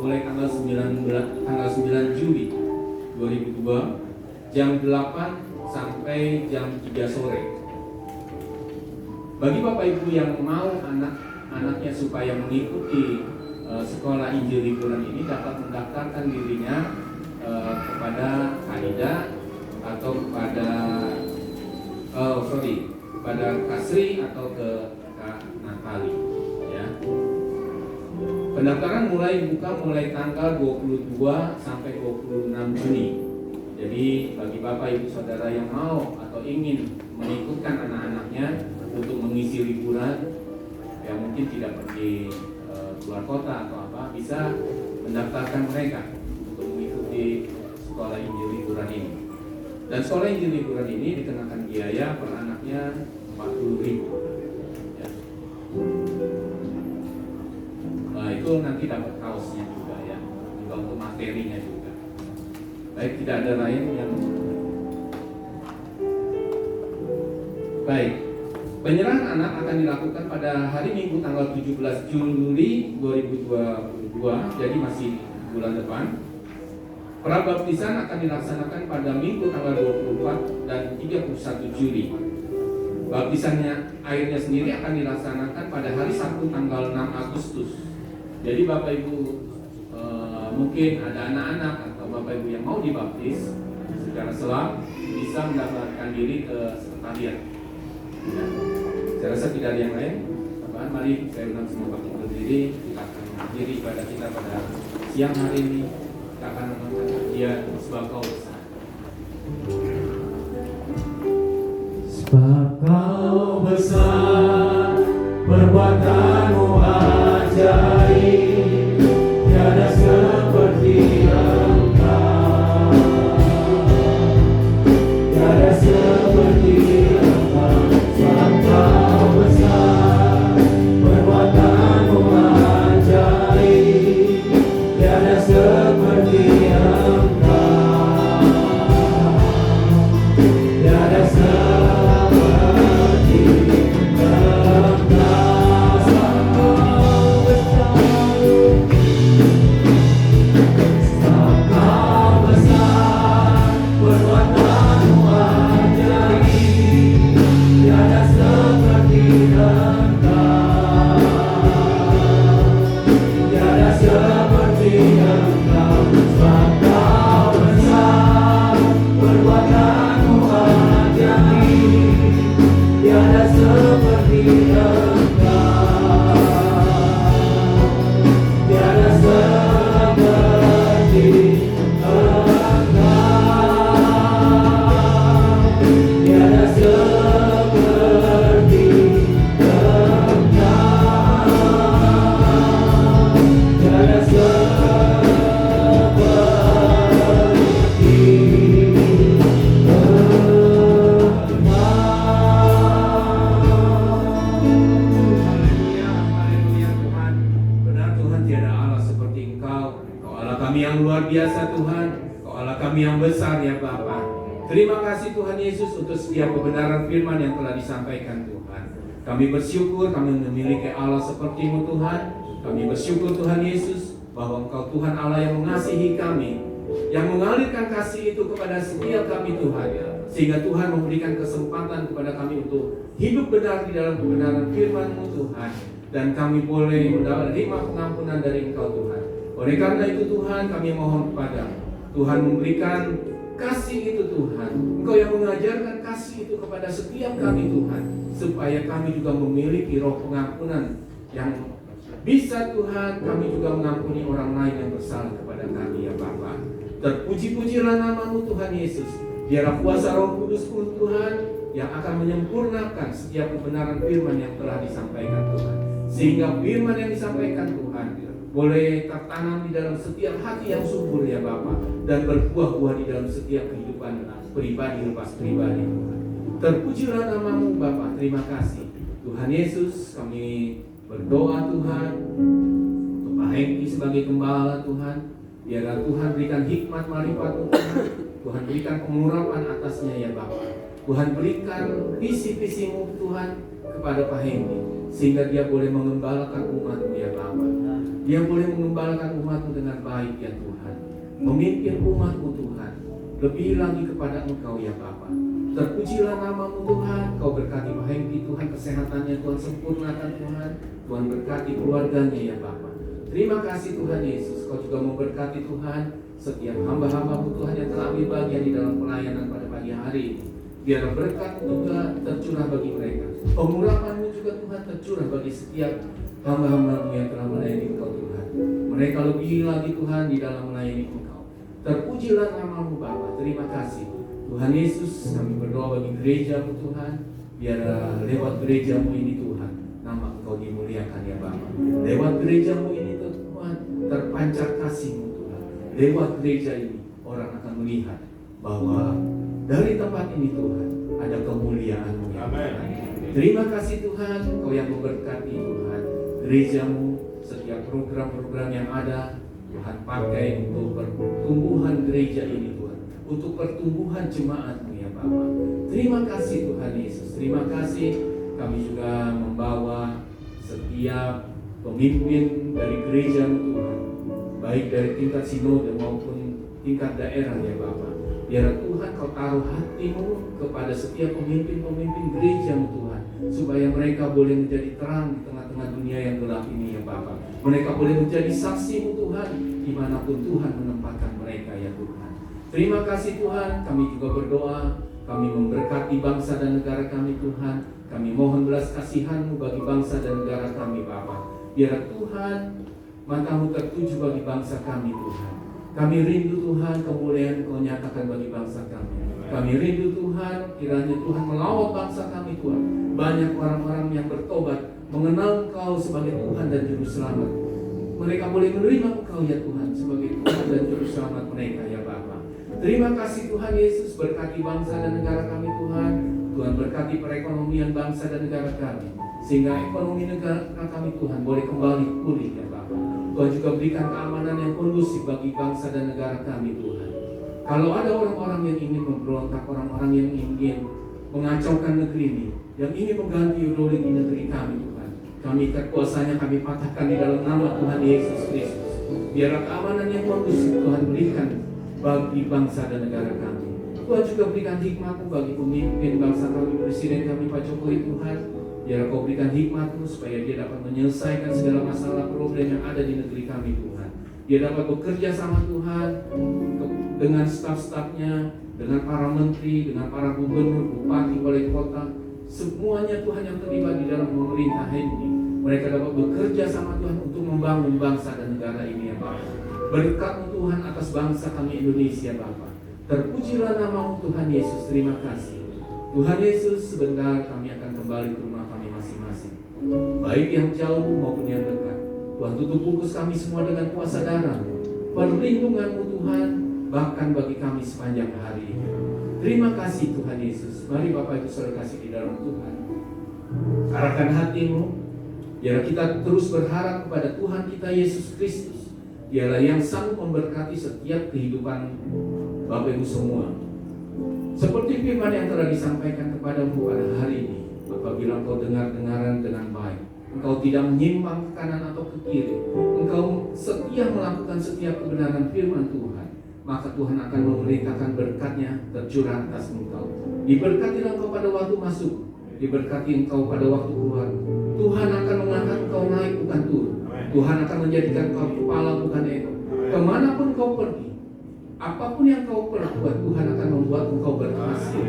mulai tanggal 9 Juli 2002 jam 8 sampai jam 3 sore. Bagi Bapak Ibu yang mau anak-anaknya supaya mengikuti sekolah Injil liburan ini, dapat mendaftarkan dirinya kepada Kaida atau kepada kepada Kasri atau ke Kak Natali ya. Pendaftaran mulai tanggal 22 sampai 26 Juni. Jadi bagi Bapak Ibu Saudara yang mau atau ingin mengikutkan anak-anaknya untuk mengisi liburan, yang mungkin tidak pergi keluar kota atau apa, bisa mendaftarkan mereka untuk mengikuti sekolah Injil liburan ini. Dan sekolah Injil liburan ini dikenakan biaya per anaknya 40.000 ya. Nah, itu nanti dapat kaosnya juga ya, juga untuk materinya juga. Baik, tidak ada lain yang baik. Penyerahan anak akan dilakukan pada hari Minggu tanggal 17 Juli 2022, jadi masih bulan depan. Prabaptisan akan dilaksanakan pada Minggu tanggal 24 dan 31 Juli. Baptisannya airnya sendiri akan dilaksanakan pada hari Sabtu tanggal 6 Agustus. Jadi Bapak Ibu mungkin ada anak-anak atau Bapak Ibu yang mau dibaptis secara selam, bisa mendaftarkan diri ke sekretariat. Ya. Saya rasa tidak ada yang lain. Mari saya undang semua Bapak berdiri. Kita akan mengakhiri ibadah kita pada siang hari ini. Kita akan menonton dia sebab Kau besar. Sebab Kau besar, perbuatan-Mu ajaib, tiada seperti Engkau, tiada seperti Engkau. Sebab Kau besar, perbuatan-Mu ajaib, tiada seperti Engkau, tiada seperti Tiada seperti Kau Allah kami yang luar biasa Tuhan, Kau Allah kami yang besar ya Bapa. Terima kasih Tuhan Yesus untuk setiap kebenaran firman yang telah disampaikan Tuhan. Kami bersyukur kami memiliki Allah seperti-Mu Tuhan. Kami bersyukur Tuhan Yesus bahwa Engkau Tuhan Allah yang mengasihi kami, yang mengalirkan kasih itu kepada setiap kami Tuhan, sehingga Tuhan memberikan kesempatan kepada kami untuk hidup benar di dalam kebenaran firman-Mu Tuhan, dan kami boleh menerima pengampunan dari Engkau Tuhan. Oleh karena itu Tuhan, kami mohon kepada Tuhan memberikan kasih itu Tuhan. Engkau yang mengajarkan kasih itu kepada setiap kami Tuhan, supaya kami juga memiliki roh pengampunan yang bisa Tuhan, kami juga mengampuni orang lain yang bersalah kepada kami ya Bapa. Terpuji-pujilah nama-Mu Tuhan Yesus. Biarlah kuasa Roh Kudus pun Tuhan yang akan menyempurnakan setiap kebenaran firman yang telah disampaikan Tuhan, sehingga firman yang disampaikan Tuhan boleh tertanam di dalam setiap hati yang subur ya Bapa, dan berbuah-buah di dalam setiap kehidupan pribadi lepas pribadi Tuhan. Terpujilah nama-Mu Bapa. Terima kasih Tuhan Yesus. Kami berdoa Tuhan untuk Pak Hengki sebagai gembala Tuhan. Biarlah Tuhan berikan hikmat marifat-Mu Tuhan. Tuhan berikan pengurapan atasnya ya Bapa. Tuhan berikan visi-visi-Mu Tuhan kepada Pak Hengki, sehingga dia boleh mengembalakan umat-Mu ya Bapa. Dia boleh mengembalakan umat-Mu dengan baik ya Tuhan. Memimpin umat-Mu Tuhan lebih lagi kepada Engkau ya Bapa. Terpujilah nama-Mu Tuhan. Kau berkati Pak Hengki Tuhan, kesehatannya Tuhan sempurnakan Tuhan. Tuhan berkati keluarganya ya Bapa. Terima kasih Tuhan Yesus. Kau juga memberkati Tuhan setiap hamba-hamba-Mu Tuhan yang telah ambil bagian di dalam pelayanan pada pagi hari ini. Biar berkat juga tercurah bagi mereka. Pengurapan-Mu juga Tuhan tercurah bagi setiap hamba-hamba-Mu yang telah melayani Engkau Tuhan. Mereka lebih lagi Tuhan di dalam melayani Engkau. Terpujilah nama-Mu Bapa. Terima kasih Tuhan Yesus. Kami berdoa bagi gereja-Mu Tuhan. Biar lewat gereja-Mu ini Tuhan, nama Engkau dimuliakan ya Bapa. Lewat gereja-Mu ini Tuhan, terpancar kasih-Mu Tuhan. Lewat gereja ini orang akan melihat bahwa dari tempat ini Tuhan ada kemuliaan-Mu ya Tuhan. Terima kasih Tuhan, Engkau yang memberkati Tuhan gereja-Mu, setiap program-program yang ada Tuhan pakai untuk pertumbuhan gereja ini Tuhan, untuk pertumbuhan jemaat-Mu ya Bapa. Terima kasih Tuhan Yesus. Terima kasih kami juga membawa setiap pemimpin dari gereja-Mu Tuhan, baik dari tingkat sinode maupun tingkat daerah ya Bapa. Biar Tuhan Kau taruh hati-Mu kepada setiap pemimpin-pemimpin gereja-Mu Tuhan, supaya mereka boleh menjadi terang di tengah-tengah dunia yang gelap ini ya Bapa. Mereka boleh menjadi saksi-Mu Tuhan dimanapun Tuhan menempatkan mereka ya Tuhan. Terima kasih Tuhan. Kami juga berdoa, kami memberkati bangsa dan negara kami Tuhan. Kami mohon belas kasihan-Mu bagi bangsa dan negara kami Bapa. Biar Tuhan mata-Mu tertuju bagi bangsa kami Tuhan. Kami rindu Tuhan kemuliaan Kau nyatakan bagi bangsa kami. Kami rindu Tuhan, kiranya Tuhan melawat bangsa kami Tuhan. Banyak orang-orang yang bertobat, mengenal Engkau sebagai Tuhan dan Juru Selamat. Mereka boleh menerima Engkau ya Tuhan sebagai Tuhan dan Juru Selamat mereka ya Bapa. Terima kasih Tuhan Yesus. Berkati bangsa dan negara kami Tuhan. Tuhan berkati perekonomian bangsa dan negara kami, sehingga ekonomi negara kami Tuhan boleh kembali pulih ya Bapa. Tuhan juga berikan keamanan yang kondusif bagi bangsa dan negara kami Tuhan. Kalau ada orang-orang yang ingin memberontak, orang-orang yang ingin mengacaukan negeri ini, yang ingin mengganti ruling di negeri kami Tuhan, kami ikat kuasanya, kami patahkan di dalam nama Tuhan Yesus Kristus. Biarlah keamanan yang kondusif Tuhan berikan bagi bangsa dan negara kami. Tuhan juga berikan hikmat-Mu bagi pemimpin bangsa kami, Presiden kami Pak Jokowi Tuhan. Biar Kau berikan hikmat-Mu supaya dia dapat menyelesaikan segala masalah problem yang ada di negeri kami Tuhan. Dia dapat bekerja sama Tuhan dengan staf-stafnya, dengan para menteri, dengan para gubernur, bupati, wali kota, semuanya Tuhan yang terlibat di dalam pemerintah ini. Mereka dapat bekerja sama Tuhan untuk membangun bangsa dan negara ini ya Bapa. Berkat-Mu Tuhan atas bangsa kami Indonesia Bapa. Terpujilah nama-Mu Tuhan Yesus. Terima kasih Tuhan Yesus. Sebentar kami akan kembali ke rumah kami masing-masing, baik yang jauh maupun yang dekat. Tuhan tutup bungkus kami semua dengan kuasa darah-Mu, perlindungan-Mu Tuhan, bahkan bagi kami sepanjang hari ini. Terima kasih Tuhan Yesus. Mari Bapak Ibu Saudara kasih di dalam Tuhan, arahkan hati-Mu, biar kita terus berharap kepada Tuhan kita Yesus Kristus, Dialah yang sanggup memberkati setiap kehidupan Bapak Ibu semua. Seperti firman yang telah disampaikan kepadamu pada hari ini, apabila engkau dengar-dengaran dengan baik, engkau tidak menyimpang ke kanan atau ke kiri, engkau setia melakukan setiap kebenaran firman Tuhan, maka Tuhan akan memerintahkan berkat-Nya tercurah atas engkau. Diberkatilah engkau pada waktu masuk, diberkati engkau pada waktu keluar. Tuhan akan mengangkat engkau naik bukan turun. Tuhan akan menjadikan engkau kepala bukan ekor. Kemanapun kau pergi, apapun yang kau perbuat, Tuhan akan membuat engkau berhasil.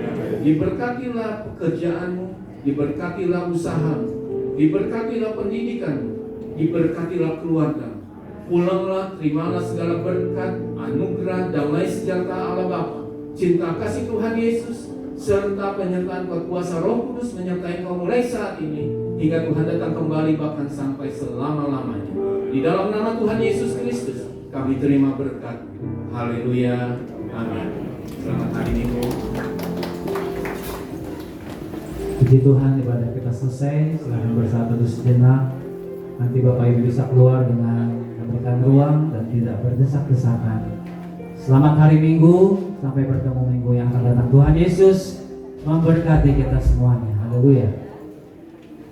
Diberkatilah pekerjaanmu, diberkatilah usahamu, diberkatilah pendidikanmu, diberkatilah keluarga. Pulanglah, terimalah segala berkat, anugerah, damai sejahtera Allah Bapa, cinta kasih Tuhan Yesus, serta penyertaan kuasa Roh Kudus menyertai kau mulai saat ini hingga Tuhan datang kembali, bahkan sampai selama-lamanya. Di dalam nama Tuhan Yesus Kristus kami terima berkat. Haleluya. Amin. Selamat hari Minggu. Puji Tuhan, ibadah kita selesai. Silakan bersatu sejenak. Nanti Bapak Ibu bisa keluar dengan memberikan ruang dan tidak berdesak-desakan. Selamat hari Minggu. Sampai bertemu minggu yang akan datang. Tuhan Yesus memberkati kita semuanya. Haleluya.